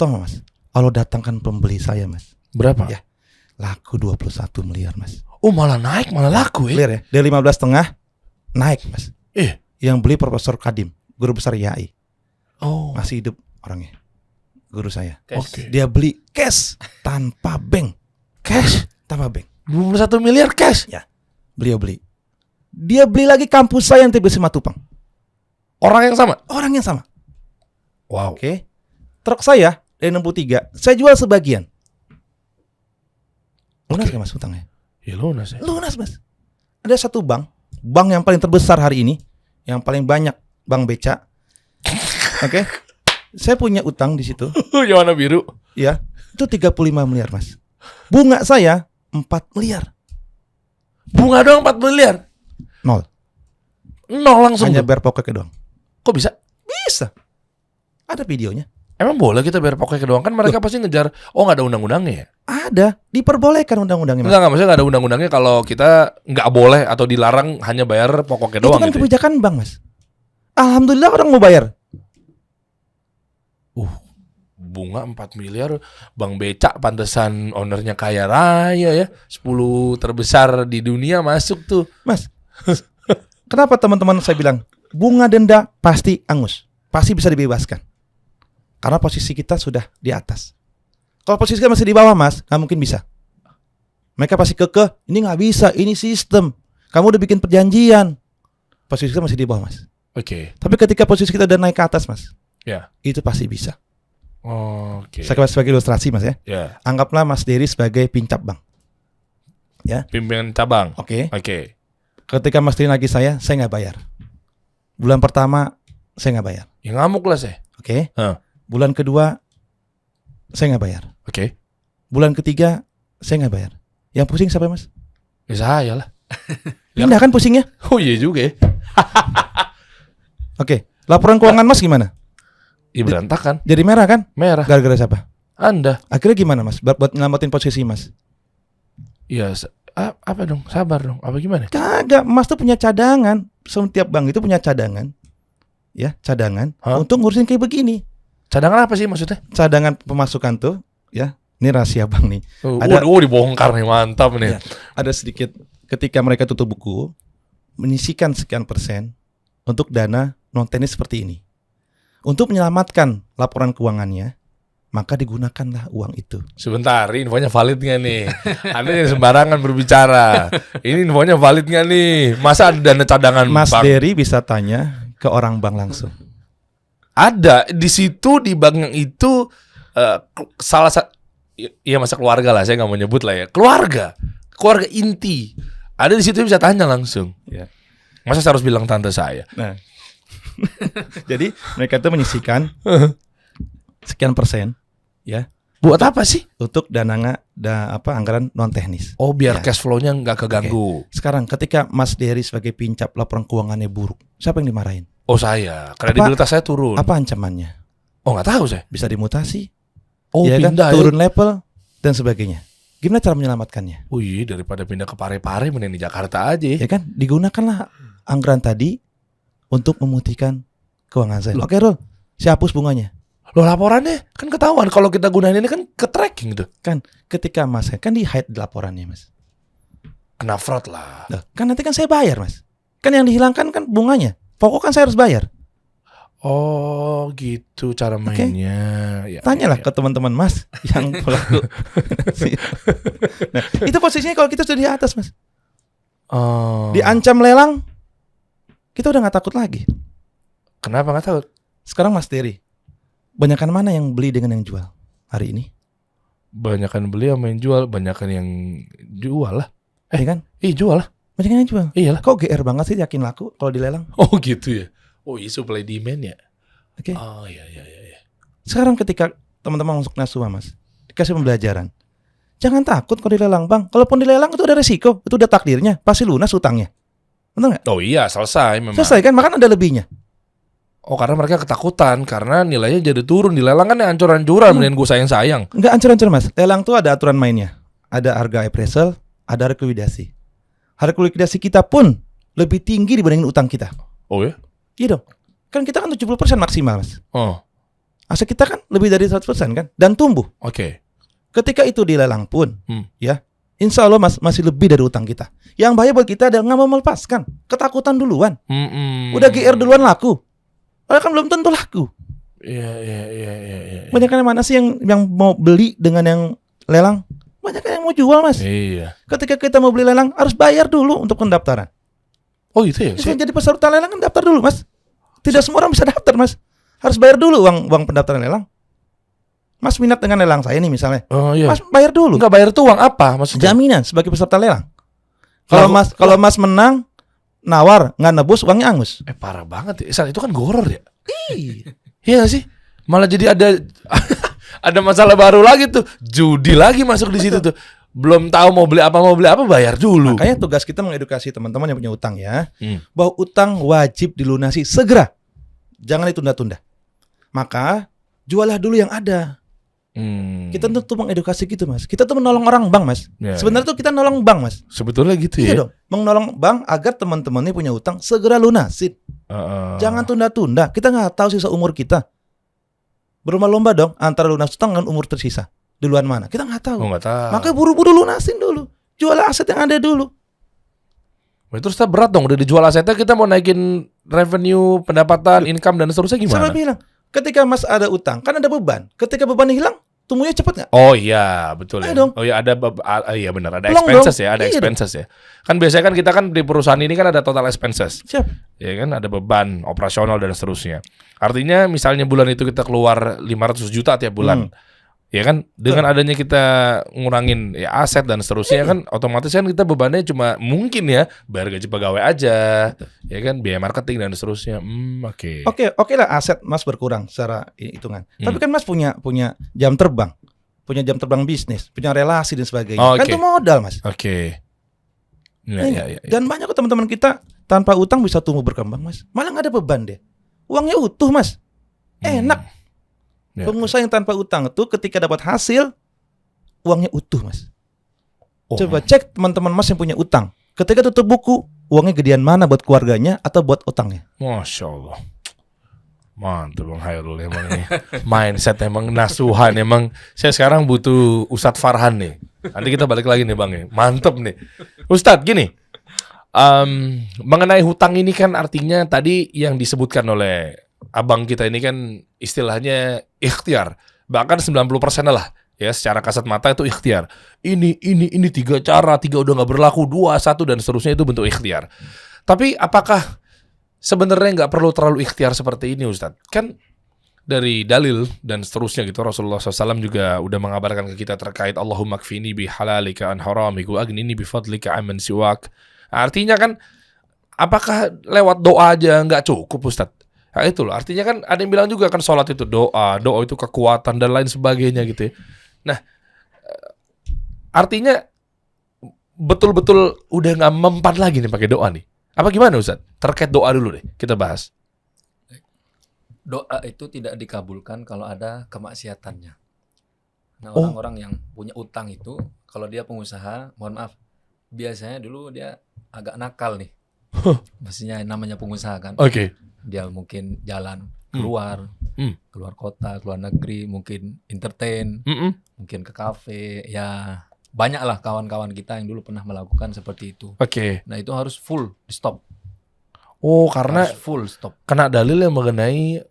Toh mas, Allah datangkan pembeli saya mas. Berapa? Ya. Laku 21 miliar mas. Oh malah naik, malah laku ya. Clear ya. Dari 15,5 naik mas. Yang beli Profesor Kadim, guru besar YAI. Oh. Masih hidup orangnya. Guru saya. Oke. Dia beli cash tanpa bank. Cash Tanpa bank. 21 miliar cash. Beliau beli. Dia beli lagi kampus saya yang TBC Matupang. Orang yang sama. Orang yang sama. Wow. Oke. Truk saya dari 63, saya jual sebagian. Lunas nggak mas utangnya? Ya lunas ya. Lunas mas. Ada satu bank yang paling terbesar hari ini, yang paling banyak, Bank Beca. Oke. Saya punya utang di situ. Yang warna biru. Ya, itu 35 miliar mas. Bunga saya 4 miliar. Bunga doang 4 miliar. Nol. Langsung. Hanya tuh. bayar pokoknya doang. Kok bisa? Bisa. Ada videonya. Emang boleh kita bayar pokoknya doang? Kan mereka pasti ngejar. Oh nggak ada undang-undangnya ya? Ada. Diperbolehkan undang-undangnya mas. Enggak, maksudnya nggak ada undang-undangnya kalau kita nggak boleh atau dilarang hanya bayar pokoknya Itu doang kan gitu. kebijakan bank mas. Alhamdulillah orang mau bayar. Bunga 4 miliar, Bang Becak pantesan ownernya kaya raya ya. 10 terbesar di dunia masuk tuh. Mas, kenapa teman-teman saya bilang bunga denda pasti angus, pasti bisa dibebaskan. Karena posisi kita sudah di atas. Kalau posisi kita masih di bawah mas, nggak mungkin bisa. Mereka pasti kekeh, ini nggak bisa, ini sistem. Kamu udah bikin perjanjian. Posisi kita masih di bawah mas. Oke. Tapi ketika posisi kita udah naik ke atas mas, Ya. itu pasti bisa. Oke. Saya kasih sebagai ilustrasi mas ya. Ya. Anggaplah Mas Dery sebagai pincap bank. Pimpinan cabang. Oke. Oke. Ketika Mas Dery nagih saya nggak bayar. Bulan pertama saya nggak bayar. Ya ngamuk lah saya. Oke. Hah. Bulan kedua saya nggak bayar. Oke. Bulan ketiga saya nggak bayar. Yang pusing siapa Mas? Ya saya lah. Pindah kan pusingnya? Oh iya juga ya. Oke, laporan keuangan Mas gimana? Iya berantakan. Jadi merah kan? Merah. Gara-gara siapa? Anda. Akhirnya gimana Mas? Buat nyelamatin posisi Mas? Iya. Apa dong? Sabar dong. Apa gimana? Kagak, Mas tuh punya cadangan. Setiap bank itu punya cadangan. Ya, cadangan untuk ngurusin kayak begini. Cadangan apa sih maksudnya? Cadangan pemasukan tuh, ya. Ini rahasia bank nih. Dibongkar nih, mantap nih. Ya, ada sedikit ketika mereka tutup buku, menyisikan sekian persen untuk dana non teknis seperti ini. Untuk menyelamatkan laporan keuangannya, maka digunakanlah uang itu. Sebentar, infonya valid nggak nih? Anda yang sembarangan berbicara. Ini infonya valid nggak nih? Masa ada dana cadangan Mas bank? Dery bisa tanya ke orang bank langsung. Ada di situ, di bank yang itu salah satu, ya masa keluarga lah, saya nggak mau nyebut lah ya, keluarga inti ada di situ, bisa tanya langsung. Ya. Masa saya harus bilang tante saya? Nah, jadi mereka itu menyisikan sekian persen, ya, Buat apa sih? untuk anggaran non teknis. Oh, biar Ya. cash flow-nya nggak keganggu. Sekarang ketika Mas Dery sebagai pincap laporan keuangannya buruk, siapa yang dimarahin? Oh, saya kredibilitas saya turun. Apa ancamannya? Oh, nggak tahu saya. Bisa dimutasi, Oh, ya kan? pindah Turun level dan sebagainya. Gimana cara menyelamatkannya? Oh iya, daripada pindah ke Parepare mending di Jakarta aja ya. Ya kan, digunakanlah anggaran tadi untuk memutihkan keuangan saya. Oke, Rul, saya hapus bunganya. Loh, laporannya kan ketahuan kalau kita gunain ini kan ke tracking tuh. Kan ketika Mas kan di hide laporannya, Mas. Kena fraud lah. Loh, kan nanti kan saya bayar, Mas. Kan yang dihilangkan kan bunganya. Pokok kan saya harus bayar. Oh gitu cara mainnya. Ya, Tanyalah ya. ke teman-teman Mas yang pelaku. Nah, itu posisinya kalau kita sudah di atas, Mas. Oh. Diancam lelang, kita udah nggak takut lagi. Kenapa nggak tahu? Sekarang Mas Dery, banyakan mana yang beli dengan yang jual hari ini? Banyakan beli sama yang jual, banyakan yang jual lah. Ya kan? Jual lah. Banyakan yang jual. Iyalah. Kok GR banget sih yakin laku kalau dilelang? Oh gitu ya. Oh iya, supply demand ya. Oke. Oh iya. Sekarang ketika teman-teman masuk Nasuha, Mas, dikasih pembelajaran. Jangan takut kalau dilelang, Bang. Kalaupun dilelang itu ada resiko, itu udah takdirnya, pasti lunas utangnya. Benar nggak? Oh iya, selesai memang. Selesai kan, makan ada lebihnya. Oh karena mereka ketakutan karena nilainya jadi turun, dilelang kan yang ancur-ancuran, mending gue sayang-sayang. Enggak ancur-ancur, Mas. Lelang tuh ada aturan mainnya. Ada harga appraisal, ada likuidasi. Harga likuidasi kita pun lebih tinggi dibandingin utang kita. Oh ya? Iya dong. Kan kita kan 70% maksimal, Mas. Oh, Aset kita kan lebih dari 100% kan, dan tumbuh. oke. Ketika itu dilelang pun, ya, insya Allah masih lebih dari utang kita. Yang bahaya buat kita adalah nggak mau melepaskan, ketakutan duluan. Udah GR duluan laku, padahal kan belum tentu laku. Iya. Banyak yang mana sih yang mau beli dengan yang lelang? Banyak yang mau jual, Mas. Iya. Ketika kita mau beli lelang harus bayar dulu untuk pendaftaran. Oh gitu ya? Misalnya jadi peserta lelang kan daftar dulu, Mas. Tidak semua orang bisa daftar, Mas. Harus bayar dulu uang pendaftaran lelang. Mas minat dengan lelang saya nih misalnya. Oh iya. Mas bayar dulu. Enggak bayar tuh uang apa maksudnya? Jaminan sebagai peserta lelang. Kalau Mas menang, nawar nggak nebus uangnya angus. Parah banget ya. Saat itu kan goror ya. Iya gak sih? Malah jadi ada masalah baru lagi tuh. Judi lagi masuk di situ tuh. Belum tahu mau beli apa bayar dulu. Makanya tugas kita mengedukasi teman-teman yang punya utang ya, bahwa utang wajib dilunasi segera. Jangan ditunda-tunda. Maka jualah dulu yang ada. Kita tuh mengedukasi gitu, Mas. Kita tuh menolong orang bank, Mas. Ya, Sebenarnya tuh kita nolong bank, Mas. sebetulnya gitu Iya ya. dong, menolong bank agar teman-temannya punya utang segera lunasin. Jangan tunda-tunda. Kita nggak tahu sisa umur kita. Berlomba-lomba dong antara lunas utang dengan umur tersisa. Duluan mana? Kita nggak tahu. Oh, nggak tahu. Makanya buru-buru lunasin dulu. Jual aset yang ada dulu. Terus kita berat dong, udah dijual asetnya, kita mau naikin revenue, pendapatan, income dan seterusnya Siapa gimana? bilang? Ketika Mas ada utang, kan ada beban. Ketika bebannya hilang, tumbuhnya cepat nggak? Oh iya, betul ya. Ayo dong. Oh iya iya benar, ada Tolong expenses dong. ya, ada Iya expenses ya. Kan biasanya kan kita kan di perusahaan ini kan ada total expenses. Siap. Ya kan ada beban operasional dan seterusnya. Artinya misalnya bulan itu kita keluar 500 juta tiap bulan. Ya kan dengan adanya kita ngurangin ya aset dan seterusnya kan otomatis kan kita bebannya cuma mungkin ya bayar gaji pegawai aja. Ya kan biaya marketing dan seterusnya. Oke. Oke lah aset Mas berkurang secara hitungan. Tapi kan Mas punya jam terbang. punya jam terbang bisnis, punya relasi dan sebagainya. Oh, Kan oke. itu modal, Mas. Oke. Ya, Iya ya, nggak? ya, ya. Dan banyak kok teman-teman kita tanpa utang bisa tumbuh berkembang, Mas. Malah nggak ada beban deh. Uangnya utuh, Mas. Enak. Ya. Pengusaha yang tanpa utang itu ketika dapat hasil, uangnya utuh, Mas. Oh. Coba cek teman-teman Mas yang punya utang. Ketika tutup buku, uangnya gedean mana buat keluarganya atau buat utangnya? Masya Allah. Mantap Bang Hairul emang ini. Mindset emang nasuhan emang. Saya sekarang butuh Ustadz Farhan nih. Nanti kita balik lagi nih Bang ya. Mantep nih. Ustadz gini. Mengenai hutang ini kan artinya tadi yang disebutkan oleh abang kita ini kan istilahnya ikhtiar. Bahkan 90% lah. Ya secara kasat mata itu ikhtiar. Ini 3 cara, 3 udah nggak berlaku, 2, 1 dan seterusnya itu bentuk ikhtiar. Tapi apakah sebenarnya nggak perlu terlalu ikhtiar seperti ini Ustadz? Kan dari dalil dan seterusnya gitu Rasulullah SAW juga udah mengabarkan ke kita terkait Allahumma kfini bihalalika an haramika wa aghnini bifadlika amman siwak. Artinya kan apakah lewat doa aja nggak cukup Ustadz? Nah, itu loh. Artinya kan ada yang bilang juga kan sholat itu doa itu kekuatan dan lain sebagainya gitu ya. Nah, artinya betul-betul udah nggak mempan lagi nih pakai doa nih. Apa gimana Ustadz? Terkait doa dulu deh, kita bahas. Doa itu tidak dikabulkan kalau ada kemaksiatannya. Nah, orang-orang yang punya utang itu, kalau dia pengusaha, mohon maaf, biasanya dulu dia agak nakal nih. Maksudnya namanya pengusaha kan. Oke. Dia mungkin jalan keluar, keluar kota, keluar negeri, mungkin entertain, mungkin ke kafe, ya banyaklah kawan-kawan kita yang dulu pernah melakukan seperti itu. Oke. Nah itu harus full di stop. Oh, karena Harus full stop. kena dalil yang mengenai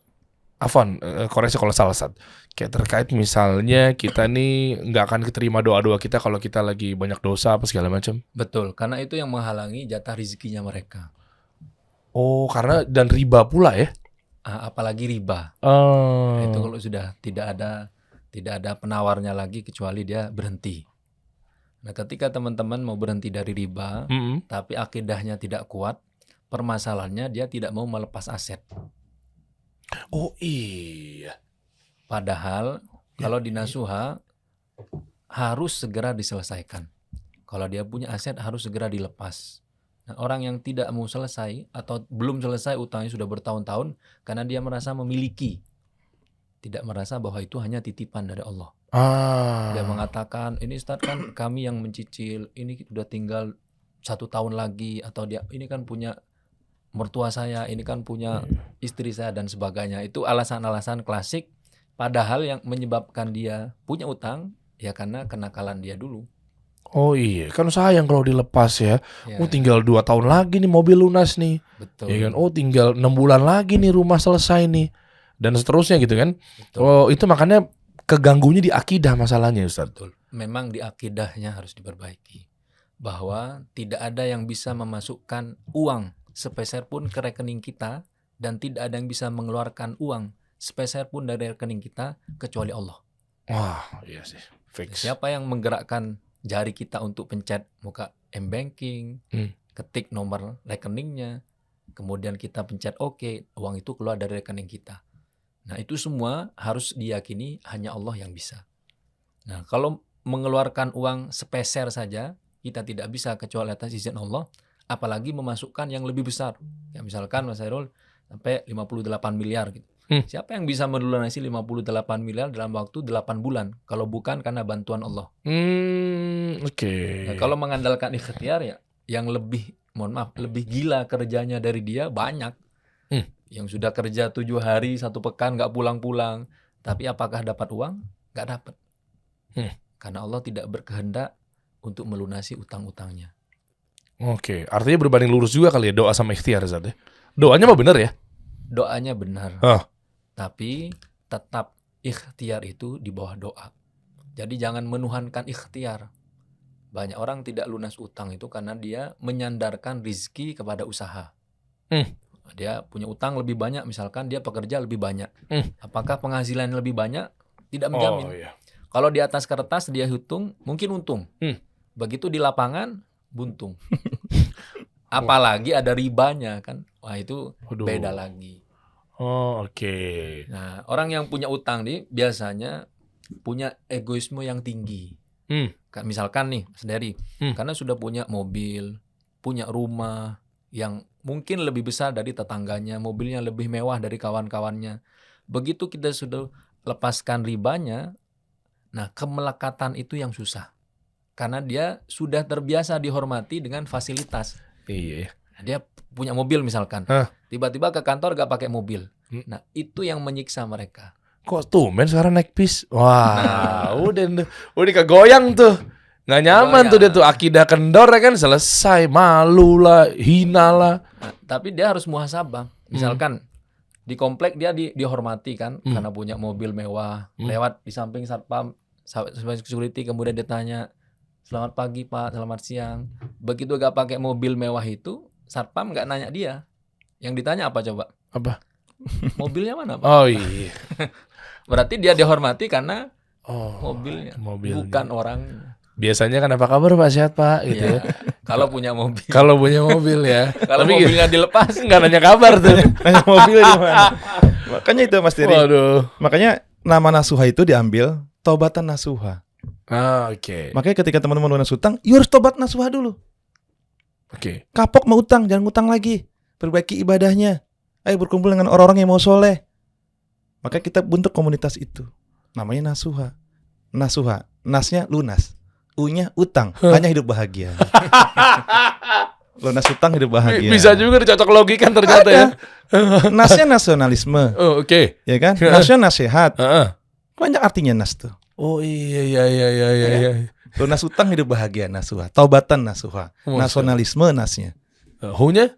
Afwan, koreksi kalau salah Ustadz. Kayak terkait misalnya kita nih nggak akan keterima doa-doa kita kalau kita lagi banyak dosa apa segala macam. Betul, karena itu yang menghalangi jatah rezekinya mereka. Oh, karena dan riba pula ya? Apalagi riba. Oh. Nah, itu kalau sudah tidak ada penawarnya lagi kecuali dia berhenti. Nah, ketika teman-teman mau berhenti dari riba, tapi akidahnya tidak kuat, permasalahannya dia tidak mau melepas aset. Oh iya. Padahal kalau di nasuha harus segera diselesaikan. Kalau dia punya aset harus segera dilepas. Nah, orang yang tidak mau selesai atau belum selesai utangnya sudah bertahun-tahun karena dia merasa memiliki, tidak merasa bahwa itu hanya titipan dari Allah. Dia mengatakan, ini Ustaz kan kami yang mencicil, ini udah tinggal 1 tahun lagi, atau dia ini kan punya mertua saya, ini kan punya istri saya dan sebagainya. Itu alasan-alasan klasik. Padahal yang menyebabkan dia punya utang ya karena kenakalan dia dulu. Oh iya, kan sayang kalau dilepas ya. Ya, Oh tinggal 2 tahun lagi nih mobil lunas nih. betul. Ya kan? Oh tinggal 6 bulan lagi nih rumah selesai nih. Dan seterusnya gitu kan. Betul. Oh itu makanya keganggunya di akidah masalahnya Ustaz. Betul. Memang di akidahnya harus diperbaiki. Bahwa tidak ada yang bisa memasukkan uang sepeser pun ke rekening kita, dan tidak ada yang bisa mengeluarkan uang sepeser pun dari rekening kita kecuali Allah. Wah iya sih. Fix. Siapa yang menggerakkan jari kita untuk pencet muka M-Banking, ketik nomor rekeningnya, kemudian kita pencet OK, uang itu keluar dari rekening kita. Nah itu semua harus diyakini hanya Allah yang bisa. Nah kalau mengeluarkan uang sepeser saja, kita tidak bisa kecuali atas izin Allah, apalagi memasukkan yang lebih besar. Ya misalkan Mas Hairul sampai 58 miliar gitu. Siapa yang bisa melunasi 58 miliar dalam waktu 8 bulan kalau bukan karena bantuan Allah? Oke. Nah, kalau mengandalkan ikhtiar ya yang lebih, mohon maaf, lebih gila kerjanya dari dia banyak. Yang sudah kerja 7 hari 1 pekan nggak pulang-pulang, tapi apakah dapat uang? Nggak dapat. Karena Allah tidak berkehendak untuk melunasi utang-utangnya. Oke, artinya berbanding lurus juga kali ya doa sama ikhtiar Ustaz ya. Doanya mah benar ya? Doanya benar. Tapi tetap ikhtiar itu di bawah doa. Jadi jangan menuhankan ikhtiar. Banyak orang tidak lunas utang itu karena dia menyandarkan rizki kepada usaha. Dia punya utang lebih banyak, misalkan dia pekerja lebih banyak. Apakah penghasilan lebih banyak? Tidak menjamin. Oh, iya. Kalau di atas kertas dia hitung, mungkin untung. Begitu di lapangan, buntung. Apalagi ada ribanya kan. Wah itu beda lagi. Oh oke. Nah orang yang punya utang nih biasanya punya egoisme yang tinggi. Hmm. Misalkan nih, Mas Dery, Hmm. karena sudah punya mobil, punya rumah yang mungkin lebih besar dari tetangganya, mobilnya lebih mewah dari kawan-kawannya. Begitu kita sudah lepaskan ribanya, nah kemelekatan itu yang susah. Karena dia sudah terbiasa dihormati dengan fasilitas. Iya. Dia punya mobil misalkan, Hah. tiba-tiba ke kantor gak pakai mobil. Hmm. Nah itu yang menyiksa mereka. Kok tumben sekarang naik bis? Wah, udah kegoyang tuh. Nggak nyaman Kegoyang. tuh dia tuh, akidah kendor ya kan, selesai, malu lah, hina lah. Nah, tapi dia harus muhasabah. Misalkan di komplek dia dihormati kan karena punya mobil mewah, lewat di samping satpam, security, kemudian dia tanya, "Selamat pagi Pak, selamat siang." Begitu gak pakai mobil mewah itu, satpam gak nanya dia. Yang ditanya apa coba? Apa? Mobilnya mana Pak? Oh iya. Berarti dia dihormati karena Oh, mobilnya, mobilnya. bukan orang. Biasanya kan apa kabar Pak, sehat Pak gitu ya. Kalau punya mobil. Kalau punya mobil ya. Kalau Tapi mobilnya dilepas, nggak nanya kabar tuh. Nanya mobil di mana. Makanya itu Mas Dery. Waduh. Makanya nama nasuha itu diambil taubatan nasuha. Ah, oke. Makanya ketika teman-teman lunas utang, you harus tobat nasuha dulu. Oke. Kapok mau utang, jangan utang lagi. Perbaiki ibadahnya. Ayo berkumpul dengan orang-orang yang mau soleh. Maka kita bentuk komunitas itu. Namanya nasuha. Nasuha. Nasnya lunas. U-nya utang. Hanya hidup bahagia. Lunas utang hidup bahagia. Bisa juga dicocok logikan ternyata ya. Nasnya nasionalisme. Oh, oke. Ya kan? Nasnya nasihat. Heeh. Banyak artinya nas tuh. Oh iya. Lunas utang hidup bahagia nasuha. Taubatan nasuha. Masya. Nasionalisme nasnya. Hu-nya?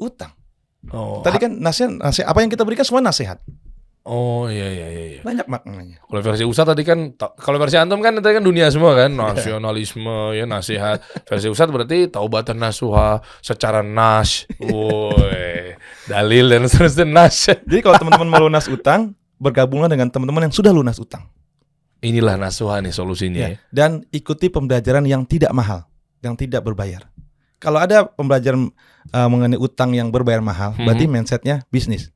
Utang. Oh. Tadi kan nasnya apa yang kita berikan semua nasihat. Oh iya. Banyak maknanya. Kalau versi Ustadz tadi kan, kalau versi Antum kan tadi kan dunia semua kan, nasionalisme ya, nasihat. Versi Ustadz berarti taubatan nasuha secara nas. Woi, dalil dan seterusnya nas. Jadi kalau teman-teman mau lunas utang, bergabunglah dengan teman-teman yang sudah lunas utang. Inilah nasuha nih solusinya ya. Dan ikuti pembelajaran yang tidak mahal, yang tidak berbayar. Kalau ada pembelajaran mengenai utang yang berbayar mahal, berarti mindsetnya bisnis.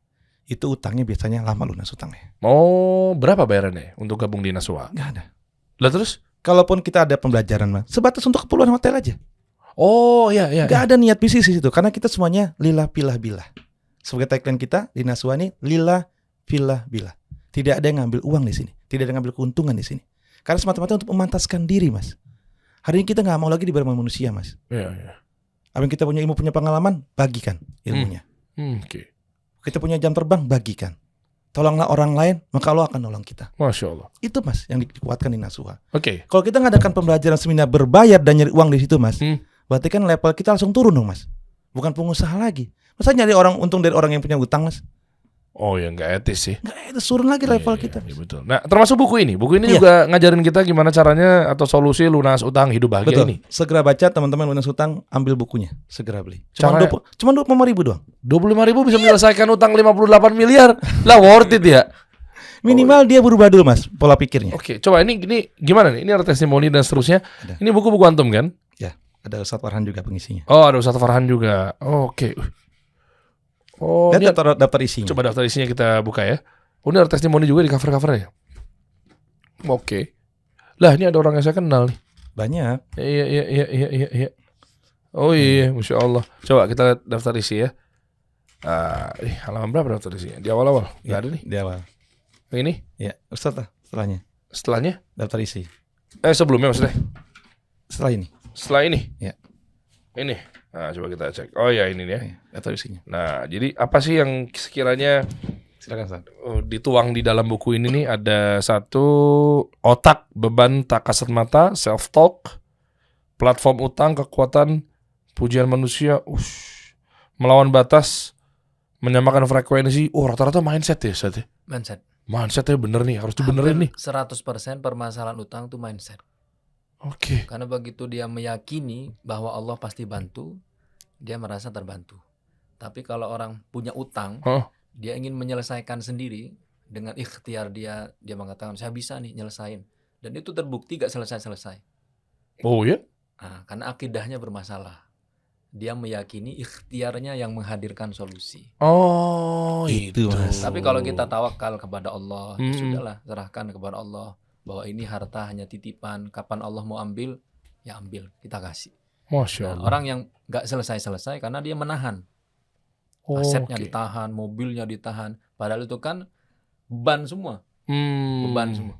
Itu utangnya biasanya lama lunas utangnya. Oh, berapa bayarannya untuk gabung di nasuha? Nggak ada. Lah terus? Kalaupun kita ada pembelajaran, sebatas untuk keperluan hotel aja. Oh iya. Nggak ada niat bisnis di situ, karena kita semuanya lillah pilah bilah. Sebagai tagline kita di nasuha ini, lillah pilah bilah. Tidak ada yang ngambil uang di sini, tidak ada yang ngambil keuntungan di sini. Karena semata-mata untuk memantaskan diri, Mas. Hari ini kita nggak mau lagi dibayar sama manusia, Mas. Iya. Apa yang kita punya ilmu, punya pengalaman, bagikan ilmunya. Oke. Kita punya jam terbang, bagikan. Tolonglah orang lain, maka Allah akan nolong kita. Masya Allah. Itu Mas yang dikuatkan di nasuha. Oke. Kalau kita ngadakan pembelajaran seminar berbayar dan nyari uang di situ, Mas, berarti kan level kita langsung turun dong, Mas. Bukan pengusaha lagi. Masa nyari orang untung dari orang yang punya utang, Mas? Oh ya nggak etis sih. Nggak, itu turun lagi level kita. Iya, betul. Nah, termasuk buku ini. Buku ini Iya. juga ngajarin kita gimana caranya atau solusi lunas utang hidup bahagia Betul. ini. Segera baca teman-teman lunas utang, ambil bukunya, segera beli. Caranya- Cuma 25.000 doang. 25.000 bisa menyelesaikan utang 58 miliar. Lah worth it ya. Minimal dia berubah dulu, Mas, pola pikirnya. Oke, coba ini gimana nih? Ini ada testimoni dan seterusnya. Ada. Ini buku-buku antum kan? Ya, ada Ustadz Farhan juga pengisinya. Oh, ada Ustadz Farhan juga. Oke. Oh, Dan ini daftar isinya. coba daftar isinya kita buka ya. Oh, ini ada testimoni juga di cover-covernya. Oke. Lah, ini ada orang yang saya kenal nih. Banyak. Iya. Oh iya, Masya Allah. Coba kita lihat daftar isi ya. Halaman berapa daftar isinya? Di awal-awal? Nggak ada nih. Di awal. Yang ini? Ya, Ustadz lah setelahnya. Setelahnya? Daftar isi. Sebelumnya maksudnya? Setelah ini. Setelah ini? Ya. Ini? Nah, coba kita cek. Oh ya, ini nih ya. Ya, daftar isinya. Nah, jadi apa sih yang sekiranya Silakan, Ustadz. dituang di dalam buku ini nih? Ada satu, otak, beban tak kasat mata, self-talk, platform utang, kekuatan, pujian manusia, melawan batas, menyamakan frekuensi. Oh, rata-rata mindset ya, Ustadz ya? Mindset. Mindsetnya bener nih, harus dibenerin nih. 100% permasalahan utang itu mindset. Oke. Karena begitu dia meyakini bahwa Allah pasti bantu, dia merasa terbantu. Tapi kalau orang punya utang, Oh. dia ingin menyelesaikan sendiri dengan ikhtiar dia mengatakan saya bisa nih nyelesain. Dan itu terbukti gak selesai-selesai. Oh ya? Nah, karena akidahnya bermasalah. Dia meyakini ikhtiarnya yang menghadirkan solusi. Oh, Itu, Mas. Tapi kalau kita tawakal kepada Allah, Hmm. sudahlah serahkan kepada Allah. bahwa ini harta hanya titipan, kapan Allah mau ambil, ya ambil, kita kasih. Masya Nah, Allah. orang yang nggak selesai-selesai karena dia menahan, asetnya Oke. ditahan, mobilnya ditahan, padahal itu kan beban semua, Hmm. beban semua.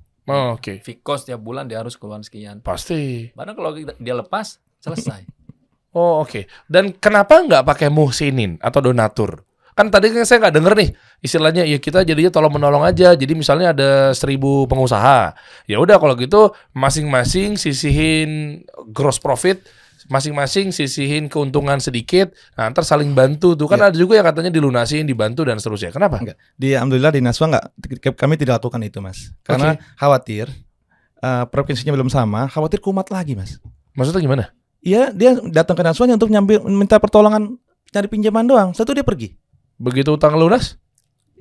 Oke. Fikos tiap bulan dia harus keluar sekian. Pasti. Padahal kalau dia lepas, selesai. Oh, oke. Dan kenapa nggak pakai muhsinin atau donatur? Kan tadi kan saya nggak denger nih istilahnya, ya kita jadinya tolong menolong aja. Jadi misalnya ada 1.000 pengusaha, ya udah kalau gitu masing-masing sisihin gross profit, masing-masing sisihin keuntungan sedikit. Nah, ntar saling bantu tuh kan Iya. ada juga yang katanya dilunasin, dibantu dan seterusnya. Kenapa? Enggak. Alhamdulillah di Naswa kami tidak lakukan itu, Mas. Karena khawatir provinsinya belum sama, khawatir kumat lagi, Mas. Maksudnya gimana? Iya, dia datang ke Naswanya untuk minta pertolongan cari pinjaman doang. Setelah itu dia pergi. Begitu utang lunas?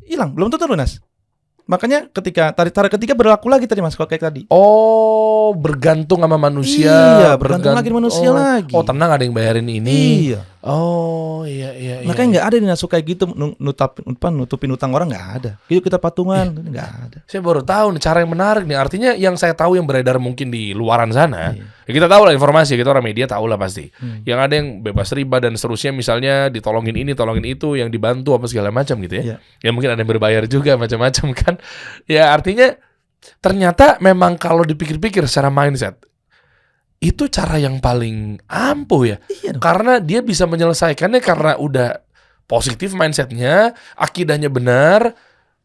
Hilang, belum tentu lunas. Makanya ketika tarik ketiga berlaku lagi tadi, Mas, kalau kayak tadi. Oh, bergantung sama manusia. Iya, bergantung lagi manusia lagi. Oh, tenang ada yang bayarin ini. Iya. Oh, iya. Makanya nggak ada di Naswa kayak gitu nutupin utang orang, nggak ada. Yuk kita patungan, nggak ada. Saya baru tahu nih cara yang menarik nih. Artinya yang saya tahu yang beredar mungkin di luaran sana, Iya. ya kita tahu lah informasi, kita orang media tahu lah pasti. Hmm. Yang ada yang bebas riba dan seterusnya, misalnya ditolongin ini, tolongin itu, yang dibantu apa segala macam gitu ya. Iya. Ya mungkin ada yang berbayar juga macam-macam kan. Ya artinya ternyata memang kalau dipikir-pikir secara mindset itu cara yang paling ampuh ya. Iya dong. Karena dia bisa menyelesaikannya karena udah positif mindsetnya, akidahnya benar,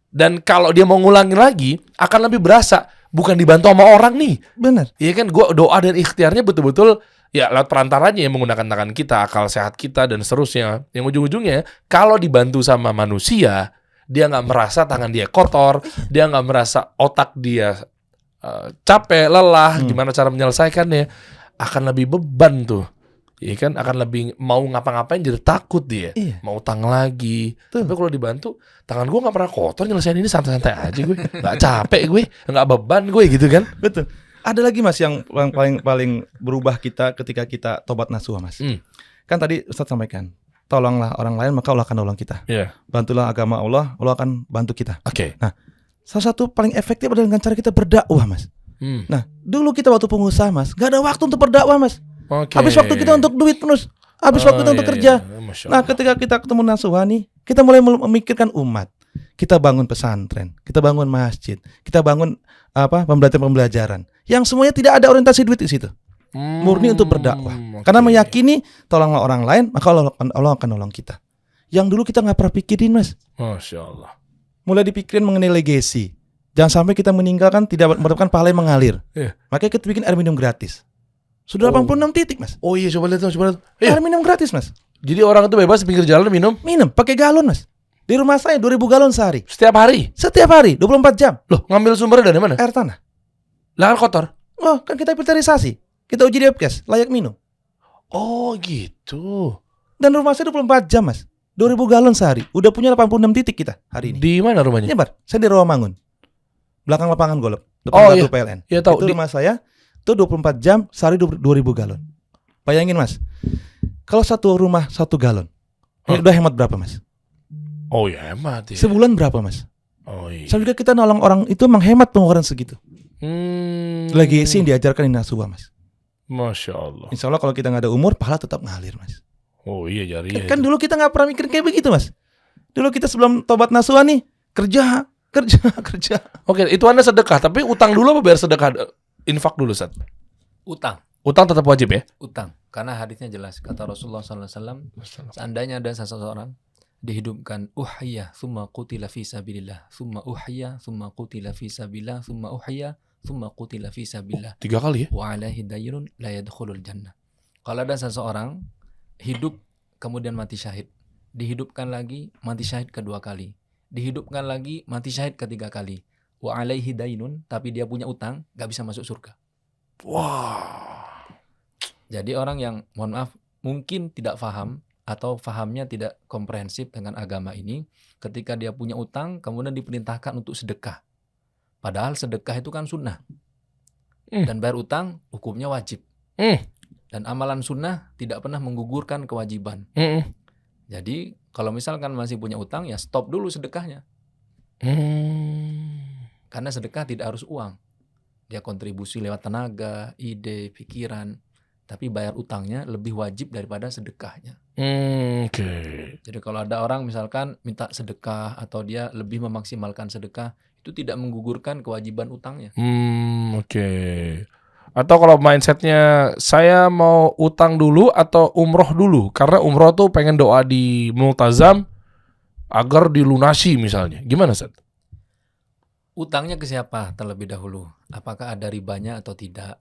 dan kalau dia mau ngulangin lagi akan lebih berasa, bukan dibantu sama orang nih. Benar. Iya kan, gua doa dan ikhtiarnya betul-betul ya lewat perantaranya yang menggunakan tangan kita, akal sehat kita dan seterusnya. Yang ujung-ujungnya kalau dibantu sama manusia, dia nggak merasa tangan dia kotor, dia nggak merasa otak dia capek, lelah, gimana cara menyelesaikannya, akan lebih beban tuh. Iya kan, akan lebih mau ngapa-ngapain jadi takut dia. Iya. Mau utang lagi. Tuh. Tapi kalau dibantu, tangan gue nggak pernah kotor, nyelesain ini santai-santai aja gue. Nggak capek gue, nggak beban gue gitu kan. Betul. Ada lagi, Mas, yang paling berubah kita ketika kita tobat nasuha, Mas. Kan tadi Ustadz sampaikan, tolonglah orang lain maka Allah akan nolong kita. Iya. Bantulah agama Allah, Allah akan bantu kita. Oke. Salah satu paling efektif adalah dengan cara kita berdakwah, Mas. Nah, dulu kita waktu pengusaha, Mas, gak ada waktu untuk berdakwah, Mas. Oke. Habis waktu kita untuk duit terus. Habis waktu kita untuk kerja. Nah, ketika kita ketemu nasuha nih, kita mulai memikirkan umat. Kita bangun pesantren, kita bangun masjid, kita bangun pembelajaran. Yang semuanya tidak ada orientasi duit di situ. Murni untuk berdakwah. Karena meyakini tolonglah orang lain, maka Allah akan nolong kita. Yang dulu kita nggak pernah pikirin, Mas. Masya Allah. Mulai dipikirin mengenai legacy. Jangan sampai kita meninggalkan tidak mendapatkan pahala yang mengalir. Iya. Makanya kita bikin air minum gratis. Sudah 86 titik, Mas. Oh iya, coba lihat. Air minum gratis, Mas. Jadi orang itu bebas di pinggir jalan minum Minum pakai galon, Mas. Di rumah saya 2.000 galon sehari. setiap hari. Setiap hari 24 jam. Loh, ngambil sumbernya dari mana? Air tanah. Lah kan kotor. Oh, kan kita filterisasi. Kita uji di webcast, layak minum. Oh gitu. Dan rumah saya 24 jam, Mas. 2.000 galon sehari. Udah punya 86 titik kita hari ini. Di mana rumahnya? Nyebar. Saya di Rawamangun. Belakang lapangan golf. Depan Oh, kartu iya. PLN. Iya tahu. Itu rumah saya. Itu 24 jam sehari 2.000 galon. Bayangin, Mas. Kalau satu rumah 1 galon. Ini udah hemat berapa, Mas? Oh ya hemat ya. Sebulan berapa, Mas? Oh iya. Saya juga kita nolong orang itu menghemat pengeluaran segitu. Legacy yang diajarkan di Nasuha, Mas. Masya Allah. Insya Allah kalau kita nggak ada umur, pahala tetap ngalir, Mas. Oh iya jari. Kan dulu kita nggak pernah mikir kayak begitu, Mas. Dulu kita sebelum tobat Nasuha nih, kerja. Oke, itu Anda sedekah, tapi utang dulu apa biar sedekah? Infak dulu, Ustaz. Utang. Utang tetap wajib ya? Utang. Karena hadisnya jelas. Kata Rasulullah SAW, seandainya ada seseorang dihidupkan uhya thumma qutila fi sabilillah, thumma uhya thumma qutila fi sabilillah, thumma uhya thumma qutila fi sabilillah, 3 kali ya? wa alaihi daynun la yadkhulul jannah. Kalau ada seseorang hidup kemudian mati syahid, dihidupkan lagi mati syahid kedua kali, dihidupkan lagi mati syahid ketiga kali, wa alaihi daynun, tapi dia punya utang, gak bisa masuk surga. Wah. Jadi orang yang, mohon maaf, mungkin tidak paham atau fahamnya tidak komprehensif dengan agama ini, ketika dia punya utang kemudian diperintahkan untuk sedekah. Padahal sedekah itu kan sunnah. Dan bayar utang hukumnya wajib. Dan amalan sunnah tidak pernah menggugurkan kewajiban. Jadi kalau misalkan masih punya utang, ya stop dulu sedekahnya. Karena sedekah tidak harus uang. Dia kontribusi lewat tenaga, ide, pikiran. Tapi bayar utangnya lebih wajib daripada sedekahnya. Oke. Jadi kalau ada orang misalkan minta sedekah atau dia lebih memaksimalkan sedekah, itu tidak menggugurkan kewajiban utangnya. Oke. Atau kalau mindsetnya saya mau utang dulu atau umroh dulu, karena umroh tuh pengen doa di multazam agar dilunasi misalnya. Gimana, Ustaz? Utangnya ke siapa terlebih dahulu? Apakah ada ribanya atau tidak?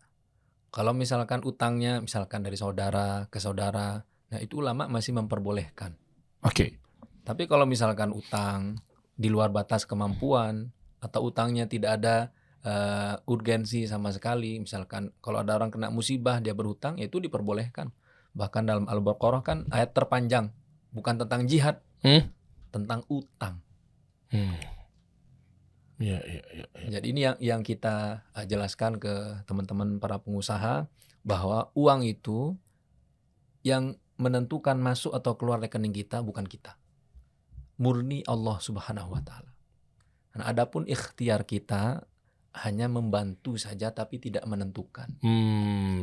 Kalau misalkan utangnya misalkan dari saudara ke saudara, nah itu ulama masih memperbolehkan. Oke. Tapi kalau misalkan utang di luar batas kemampuan atau utangnya tidak ada urgensi sama sekali, misalkan kalau ada orang kena musibah dia berhutang, itu diperbolehkan. Bahkan dalam Al-Baqarah kan ayat terpanjang, bukan tentang jihad, tentang utang. Ya. Jadi ini yang kita jelaskan ke teman-teman para pengusaha, bahwa uang itu yang menentukan masuk atau keluar rekening kita bukan kita. Murni Allah Subhanahu wa taala. Nah, adapun ikhtiar kita hanya membantu saja tapi tidak menentukan.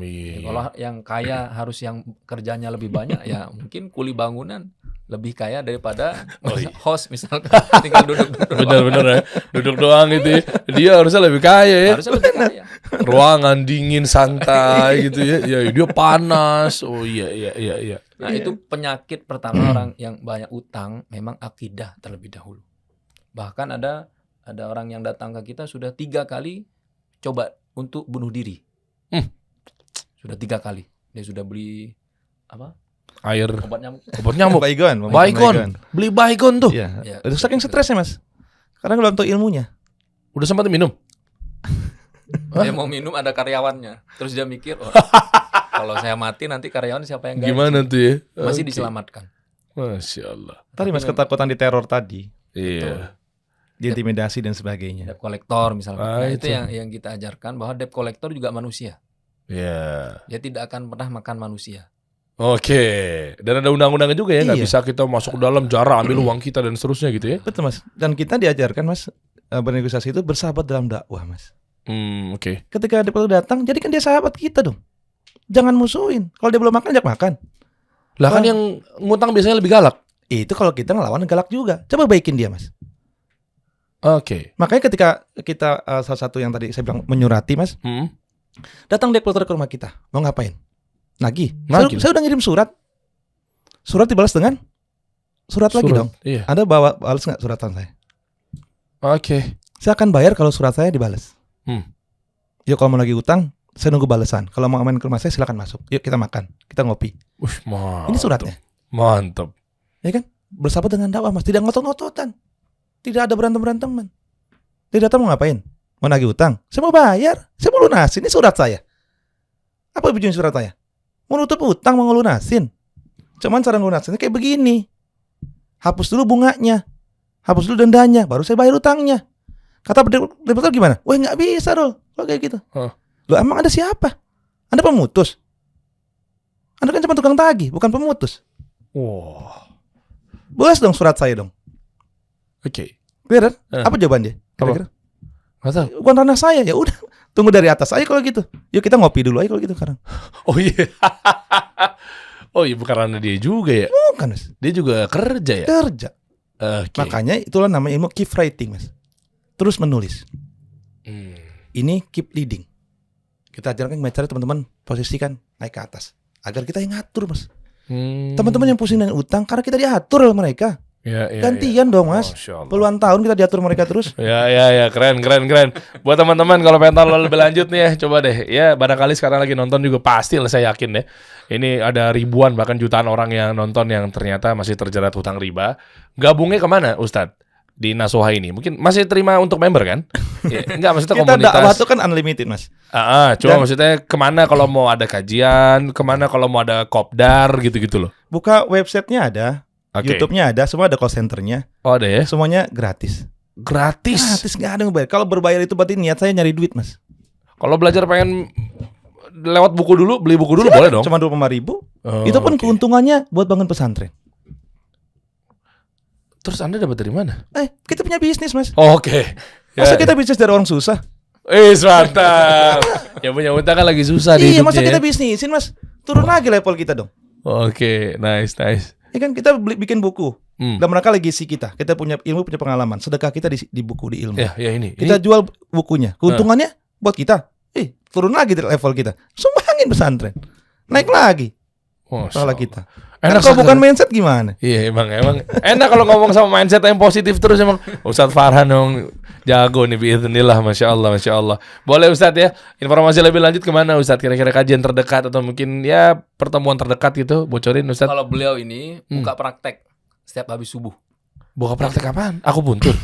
Iya. Kalau yang kaya harus yang kerjanya lebih banyak, ya mungkin kuli bangunan lebih kaya daripada host misalkan tinggal duduk. Benar-benar ya. Duduk doang gitu ya. Dia harusnya lebih kaya ya. Harusnya lebih kaya. Ruangan dingin santai gitu ya. Ya dia panas. Oh iya. Nah, itu penyakit pertama orang yang banyak utang, memang akidah terlebih dahulu. Bahkan ada orang yang datang ke kita sudah 3 kali coba untuk bunuh diri. Sudah 3 kali. Dia sudah beli Air obat nyamuk. obat nyamuk. Baygon. Beli baygon tuh. Iya. Ya, Udah saking stresnya, Mas. Karena belum tahu ilmunya. Udah sempat minum? Dia mau minum ada karyawannya. Terus dia mikir, kalau saya mati nanti karyawan siapa yang gaji? Gimana tuh ya? Masih Oke. diselamatkan. Masya Allah. Tadi Mas ketakutan di teror tadi, Iya. diintimidasi dan sebagainya. Debt collector misalnya. Nah, itu itu. yang kita ajarkan, bahwa debt collector juga manusia. Iya. Dia tidak akan pernah makan manusia. Oke. Dan ada undang-undangnya juga ya, nggak Iya. bisa kita masuk dalam jarak ambil uang kita dan seterusnya gitu ya? Betul, Mas. Dan kita diajarkan, Mas, bernegosiasi itu bersahabat dalam dakwah, Mas. Oke. Ketika debt collector datang, jadikan dia sahabat kita dong. Jangan musuhin. Kalau dia belum makan, ajak makan. Lah kan yang ngutang biasanya lebih galak. Itu kalau kita ngelawan galak juga. Coba baikin dia, Mas. Oke. Makanya ketika kita salah satu yang tadi saya bilang menyurati, Mas, datang debt collector ke rumah kita, mau ngapain? Nagih. Nagih. Saya udah ngirim surat. Surat dibalas dengan surat lagi dong. Iya. Anda balas nggak suratan saya? Oke. Saya akan bayar kalau surat saya dibalas. Yuk kalau mau lagi utang, saya nunggu balasan. Kalau mau main ke rumah saya silakan masuk. Yuk kita makan, kita ngopi. Mantap. Ini suratnya. Mantap. Ya kan? Bersahabat dengan dakwah, Mas. Tidak ngotot-ngototan. Tidak ada berantem-beranteman. Dia datang mau ngapain? Mau nagih utang? Saya mau bayar. Saya mau lunasin. Ini surat saya. Apa tujuan surat saya? Mau nutup utang, mau ngelunasin. Cuman cara ngelunasinnya kayak begini. Hapus dulu bunganya. Hapus dulu dendanya. Baru saya bayar utangnya. Kata debitur gimana? Wah nggak bisa Rol. Kalau kayak gitu. Loh emang ada siapa? Anda pemutus? Anda kan cuma tukang tagih, bukan pemutus. Wah. Balas dong surat saya dong. Oke. Clear kan? Apa jawaban dia? Kira-kira? Nggak tahu. Bukan ranah saya. Ya udah, tunggu dari atas aja kalau gitu. Yuk kita ngopi dulu aja kalau gitu sekarang. Oh iya. Oh iya, bukan karena dia juga ya. Bukan, Mas. Dia juga kerja ya. Kerja. Oke. Makanya itulah namanya ilmu keep writing, Mas. Terus menulis. Ini keep leading. Kita ajarkan gimana cara teman-teman posisikan naik ke atas agar kita yang ngatur, Mas. Teman-teman yang pusing dengan utang karena kita diatur oleh mereka. Ya, Gantian dong, Mas. Puluhan tahun kita diatur mereka terus. Ya, keren. Buat teman-teman kalau pengen tahu lebih lanjut nih ya, coba deh. Ya, barangkali sekarang lagi nonton juga pasti lah, saya yakin deh. Ini ada ribuan bahkan jutaan orang yang nonton yang ternyata masih terjerat hutang riba. Gabungnya kemana, Ustadz? Di Nasuha ini mungkin masih terima untuk member kan? Ya, enggak, maksudnya Kita komunitas. dakwah itu kan unlimited, Mas. Cuma maksudnya kemana kalau mau ada kajian, kemana kalau mau ada kopdar gitu-gitu loh. Buka websitenya ada. Oke. YouTube-nya ada, semua ada call center-nya. Oh ada ya? Semuanya gratis. Gratis. Gratis, nggak ada yang bayar. Kalau berbayar itu berarti niat saya nyari duit, Mas. Kalau belajar pengen lewat buku dulu, beli buku dulu Silakan, boleh dong. Cuma 25.000. Oh, Itu pun oke. keuntungannya buat bangun pesantren. Terus Anda dapat dari mana? Kita punya bisnis, Mas. Oh, oke. Masa kita bisnis dari orang susah? Mantap. Yang punya utang kan lagi susah di Iya, hidupnya. masa kita Ya? bisnisin, Mas? Turun lagi level kita dong. Oke, nice. Ya kan kita bikin buku. Hmm. Dalam rangka legacy kita. Kita punya ilmu, punya pengalaman. Sedekah kita di buku, di ilmu. Ya ini. Kita jual bukunya. Keuntungannya buat kita. Turun lagi level kita. Sumbangin pesantren. Naik lagi. Salah kita. Enak Kalau bukan mindset gimana? Iya emang enak kalau ngomong sama mindset yang positif terus emang. Ustadz Farhan dong jago nih biiznillah, masya Allah. Boleh Ustadz ya informasi lebih lanjut kemana Ustadz? Kira-kira kajian terdekat atau mungkin ya pertemuan terdekat gitu bocorin Ustadz. Kalau beliau ini buka praktek setiap habis subuh. Buka praktek apaan? Aku buntur.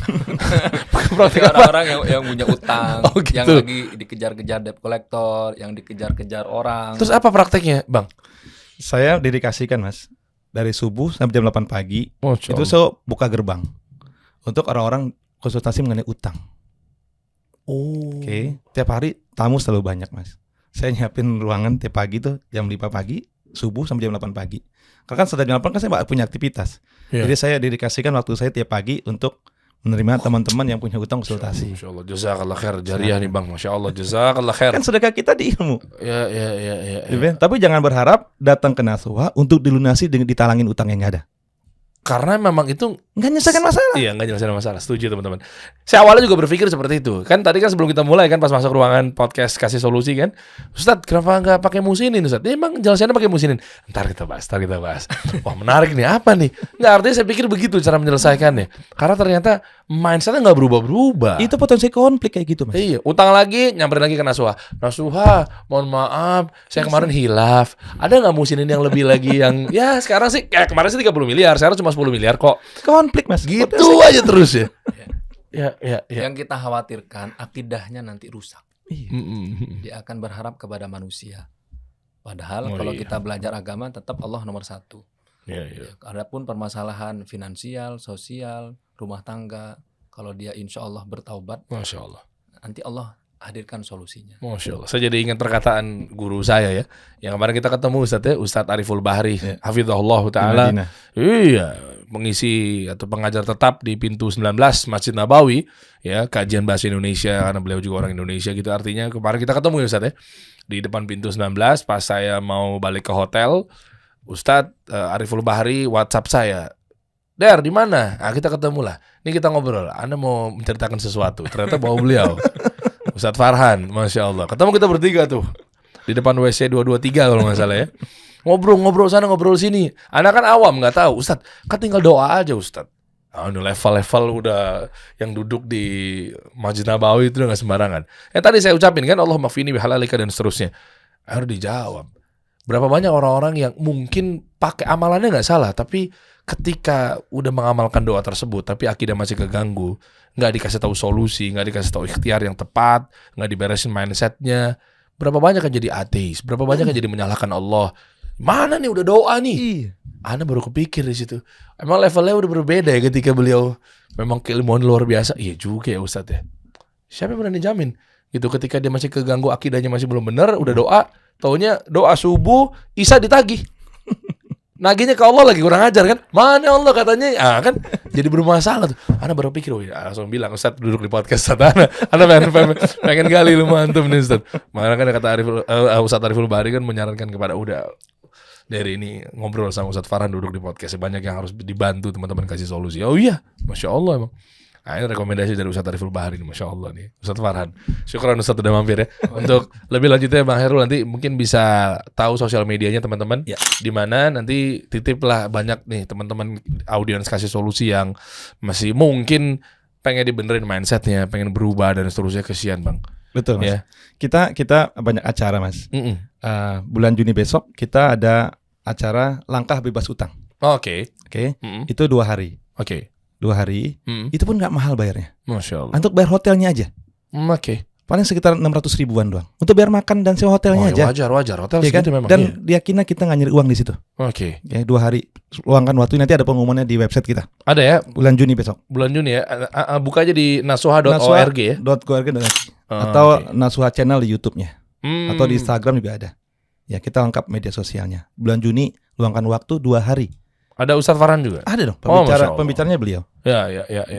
Buka praktek apa? Orang-orang yang punya utang, Oh, gitu. yang lagi dikejar-kejar debt collector, yang dikejar-kejar orang. Terus apa prakteknya Bang? Saya dedikasikan, Mas. Dari subuh sampai jam 8 pagi. Masya Itu Allah. saya buka gerbang. Untuk orang-orang konsultasi mengenai utang. Oke. Tiap hari tamu selalu banyak, Mas. Saya nyiapin ruangan tiap pagi tuh jam 5 pagi, subuh sampai jam 8 pagi. Karena kan setelah jam 8 kan saya punya aktivitas. Iya. Jadi saya dedikasikan waktu saya tiap pagi untuk menerima teman-teman yang punya utang konsultasi. Masya Allah, jazakallah khair jariah nih Bang, Masya Allah, jazakallah khair. Kan sedekah kita di ilmu. Ya. Tapi jangan berharap datang ke Nasuha untuk dilunasi dengan ditalangin utang yang nggak ada. Karena memang itu Nggak nyelesaikan masalah. Iya, nggak nyelesain masalah. Setuju teman-teman. Saya awalnya juga berpikir seperti itu. Kan tadi kan sebelum kita mulai kan pas masuk ruangan podcast kasih solusi kan, Ustadz kenapa nggak pakai musinin Ustadz? Ya, emang jelasannya pakai musinin. Ntar kita bahas. Wah menarik nih apa nih? Nggak, artinya saya pikir begitu cara menyelesaikannya. Karena ternyata mindsetnya nggak berubah-berubah. Itu potensi konflik kayak gitu, Mas. Iya, utang lagi, nyamperin lagi ke Nasuha. Nasuha, mohon maaf, saya kemarin hilaf. Ada nggak musinin yang lebih lagi yang, ya sekarang sih, kemarin sih 30 miliar, sekarang cuma 10 miliar kok. Konflik, Mas. Gitu Potensi. aja terus ya. Ya. Yang kita khawatirkan akidahnya nanti rusak. Iya. Dia akan berharap kepada manusia. Padahal Oh, kalau iya. kita belajar agama tetap Allah nomor satu. Iya. Adapun permasalahan finansial, sosial, rumah tangga, kalau dia insya Allah bertaubat, Masya Allah. nanti Allah hadirkan solusinya. Masya Allah. Saya jadi ingat perkataan guru saya ya. Yang kemarin kita ketemu Ustadz ya, Ustadz Ariful Bahri, hafizahullah ta'ala. Madinah. Iya, mengisi atau pengajar tetap di pintu 19 Masjid Nabawi ya, kajian bahasa Indonesia karena beliau juga orang Indonesia gitu. Artinya kemarin kita ketemu ya Ustadz ya. Di depan pintu 19 pas saya mau balik ke hotel, Ustadz Ariful Bahri WhatsApp saya. Der, di mana? Nah, kita ketemu lah. Ini kita ngobrol. Anda mau menceritakan sesuatu. Ternyata bawa beliau. Ustadz Farhan, Masya Allah. Ketemu kita bertiga tuh. Di depan WC 223 kalau nggak salah ya. Ngobrol sana, ngobrol sini. Anak kan awam, nggak tahu. Ustadz, kan tinggal doa aja Ustadz. Ini level-level udah yang duduk di Masjid Nabawi itu udah nggak sembarangan. Tadi saya ucapin kan, Allahumma fini bihalalika dan seterusnya. Harus dijawab. Berapa banyak orang-orang yang mungkin pakai amalannya nggak salah, tapi ketika udah mengamalkan doa tersebut, tapi akidah masih keganggu, nggak dikasih tahu solusi, nggak dikasih tahu ikhtiar yang tepat, nggak diberesin mindsetnya, berapa banyak yang jadi ateis, berapa banyak yang jadi menyalahkan Allah. Mana nih udah doa nih? Iya. Anda baru kepikir di situ. Emang levelnya udah berbeda ya ketika beliau memang keilmuan luar biasa. Iya juga ya Ustadz ya. Siapa yang berani jamin? Gitu ketika dia masih keganggu akidahnya masih belum benar, udah doa, taunya doa subuh, Isya ditagih. Nagihnya ke Allah lagi kurang ajar kan? Mana Allah katanya? Kan jadi bermasalah tuh. Ana baru pikir, langsung bilang Ustadz duduk di podcast Ustadz. Ana pengen gali lu antum nih Ustadz. Makanya kan kata Ustadz Ariful Bahri kan menyarankan kepada udah dari ini ngobrol sama Ustadz Farhan duduk di podcast. Banyak yang harus dibantu teman-teman kasih solusi. Oh iya, Masya Allah emang. Nah, ini rekomendasi dari Ustadz Ariful Bahri, Masya Allah nih, Ustadz Farhan. Syukuran Ustadz udah mampir ya. Untuk lebih lanjutnya Bang Hairul nanti mungkin bisa tahu sosial medianya teman-teman. Ya. Di mana nanti titiplah banyak nih teman-teman audiens kasih solusi yang masih mungkin pengen dibenerin mindsetnya, pengen berubah dan seterusnya. Kesian Bang. Betul, Mas. Ya. Kita banyak acara, Mas. Bulan Juni besok kita ada acara langkah bebas utang. Oke. Oke. Itu 2 hari. Oke. 2 hari. Itu pun nggak mahal bayarnya. Masya Allah. Untuk bayar hotelnya aja. Oke. Paling sekitar 600 ribuan doang. Untuk bayar makan dan sewa hotelnya aja. Wajar. Hotel Ya kan? segitu memang. Dan yakinlah kita nggak nyari uang di situ. Oke. Ya, 2 hari. Luangkan waktu, nanti ada pengumumannya di website kita. Ada ya Bulan Juni besok. bulan Juni ya. Buka aja di nasuha.org ya. Atau Nasuha channel di YouTube-nya. Atau di Hmm. Instagram juga ada. Ya, kita lengkap media sosialnya. Bulan Juni luangkan waktu 2 hari. Ada Ustadz Farhan juga. Ada dong Masya Allah. pembicaranya beliau. Ya.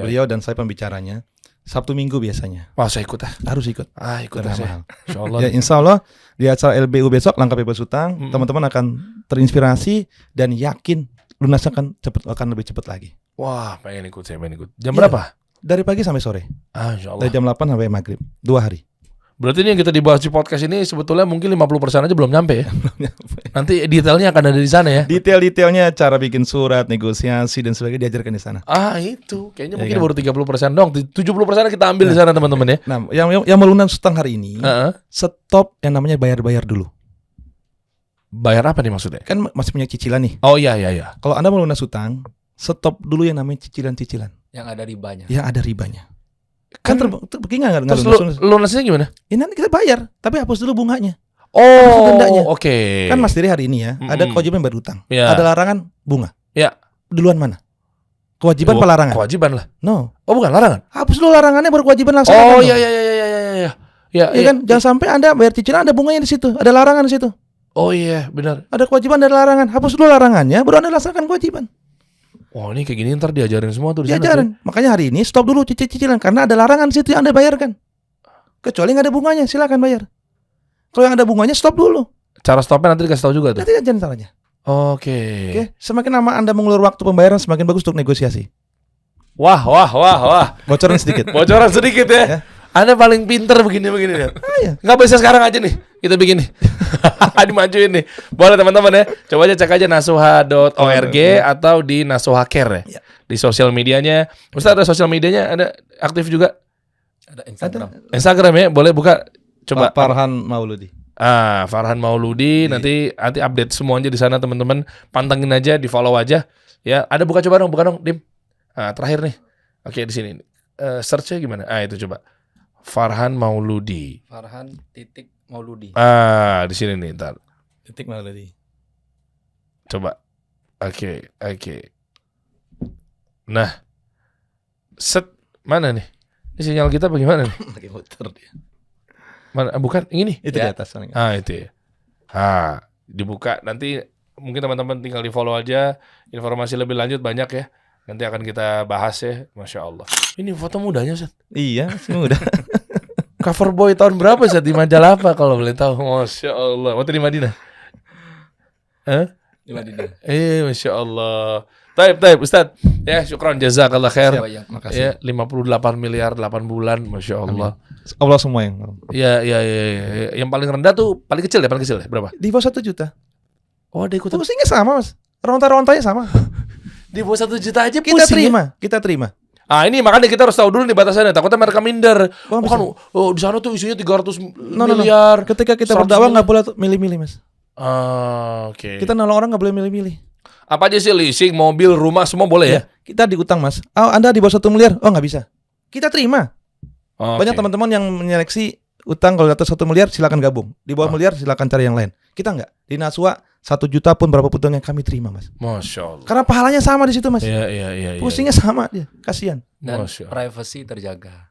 Beliau dan saya pembicaranya. Sabtu Minggu biasanya. Wah, saya ikut ah. Harus ikut. Ikut Karena saya. mahal. Insyaallah. Ya, insya Allah di acara LBU besok langkah bebas utang, teman-teman akan terinspirasi dan yakin lunasnya akan lebih cepat lagi. Wah, pengen ikut saya, pengen ikut. Jam Iya. berapa? Dari pagi sampai sore. Insyaallah. Dari jam 8 sampai maghrib. 2 hari. Berarti ini yang kita dibahas di podcast ini sebetulnya mungkin 50% aja belum nyampe ya. Nanti detailnya akan ada di sana ya. Detail-detailnya, cara bikin surat, negosiasi dan sebagainya diajarkan di sana. Itu kayaknya Ya mungkin kan? baru 30% dong. 70% kita ambil di sana teman-teman ya. Nah, yang melunas utang hari ini, stop yang namanya bayar-bayar dulu. Bayar apa nih maksudnya? Kan masih punya cicilan nih. Oh iya. Kalau Anda melunas utang, stop dulu yang namanya cicilan-cicilan. Yang ada ribanya. Yang ada ribanya. Kan terbukti nggak Terus lunas? lunasnya gimana? Ya, nanti kita bayar, tapi hapus dulu bunganya. Oh, dendanya. oke. Kan Mas Diri hari ini ya, ada kewajiban berutang. Ya. Ada larangan bunga. Ya. Duluan mana? Kewajiban apa larangan? Kewajiban lah. No. Oh, bukan larangan. Hapus dulu larangannya baru kewajiban laksanakan. Oh dong. iya. Ya Iya kan? Jangan sampai Anda bayar cicilan ada bunganya di situ, ada larangan di situ. Oh iya, benar. Ada kewajiban, ada larangan. Hapus dulu larangannya, baru Anda laksanakan kewajiban. Oh, ini kayak gini ntar diajarin semua tuh di sana. Diajarin. Makanya hari ini stop dulu cicilan karena ada larangan di situ yang Anda bayarkan. Kecuali nggak ada bunganya, silakan bayar. Kalau yang ada bunganya stop dulu. Cara stopnya nanti dikasih tahu juga tuh. Nanti aja caranya. Oke. Oke, semakin lama Anda mengulur waktu pembayaran semakin bagus untuk negosiasi. Wah. Bocoran sedikit. Bocoran sedikit ya. Ya. Anda paling pinter begini ya. Iya. Nggak bisa sekarang aja nih. Kita bikin nih. Dimajuin nih. Boleh teman-teman ya. Coba aja cek aja nasuha.org atau di Nasuha Care ya. Di sosial medianya. Ustaz ada sosial medianya ada aktif juga? Ada Instagram. Instagram ya. Boleh buka. Coba. Farhan Mauludi. Farhan Mauludi. Nanti update semuanya di sana teman-teman. Pantengin aja, di follow aja. Ya, ada buka coba dong, buka dong, Dim. Terakhir nih. Oke, di sini. Search-nya gimana? Itu coba. Farhan Mauludi. Farhan.Mauludi. Di sini nih, ntar. Titik Mauludi. Coba. Oke. Nah. Set mana nih? Ini sinyal kita bagaimana nih? Lagi muter dia. Mana? Bukan ini. Itu Ya. di atas. Itu ya. Dibuka. Nanti mungkin teman-teman tinggal di follow aja. Informasi lebih lanjut banyak ya. Nanti akan kita bahas ya. Masya Allah. Ini foto mudanya, Ustaz. Iya, masih muda. Cover boy tahun berapa, Ustaz? Di majalah apa kalau boleh tahu? Masya Allah. Waktu di Madinah? Di Madinah. Masya Allah. Taib, Ustaz. Ya, syukran. Jazakallah khair. Siapa yang Ya, 58 miliar 8 bulan. Masya Allah. Allah semua yang. Ya. Yang paling rendah tuh paling kecil ya? Berapa? Di bawah 1 juta. Oh, ada ikutan. Pusingnya sama, Mas. Ronta-rontanya sama. Di bawah 1 juta aja Kita pusing ya? terima. Ini makanya kita harus tahu dulu nih batasannya. Takutnya mereka minder. Oh, Bukan, di sana tuh isunya 300 No. miliar. Ketika kita 100 berdakwah miliar. nggak boleh milih-milih, Mas. Oke. Kita nolong orang nggak boleh milih-milih. Apa aja sih, leasing, mobil, rumah, semua boleh ya? Kita diutang, Mas. Anda di bawah 1 miliar. Oh, nggak bisa. Kita terima. Banyak teman-teman yang menyeleksi utang kalau di atas 1 miliar silakan gabung. Di bawah miliar silakan cari yang lain. Kita nggak. Di Naswa 1 juta pun berapa pun yang kami terima, Mas. Masya Allah. Karena pahalanya sama di situ, Mas. Iya. Pusingnya sama dia. Kasihan. Dan Masya Allah. privacy terjaga.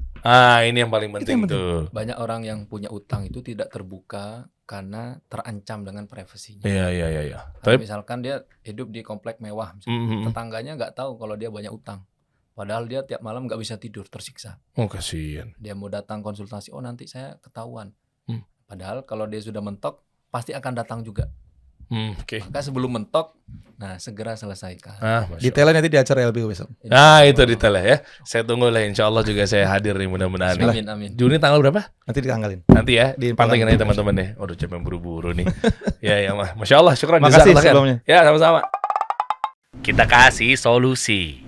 Ini yang paling penting yang penting. tuh. Banyak orang yang punya utang itu tidak terbuka karena terancam dengan privasinya. Iya. Karena Tapi misalkan dia hidup di komplek mewah, misalnya. Tetangganya nggak tahu kalau dia banyak utang. Padahal dia tiap malam nggak bisa tidur, tersiksa. kasihan. Dia mau datang konsultasi, nanti saya ketahuan. Padahal kalau dia sudah mentok, pasti akan datang juga. Oke. Maka sebelum mentok, segera selesaikan. Masya Allah. Detailnya nanti di acara LBU besok. Itu detailnya ya. Saya tunggu lah, insya Allah juga saya hadir nih mudah-mudahan. Amin. Juni tanggal berapa? Nanti ditanggalin. Nanti ya, Di pantengin aja teman-teman ya. Waduh, capek buru-buru nih. Ya, Masya Allah, syukran. Makasih Jazakallah khair. sebelumnya. Ya, sama-sama. Kita kasih solusi.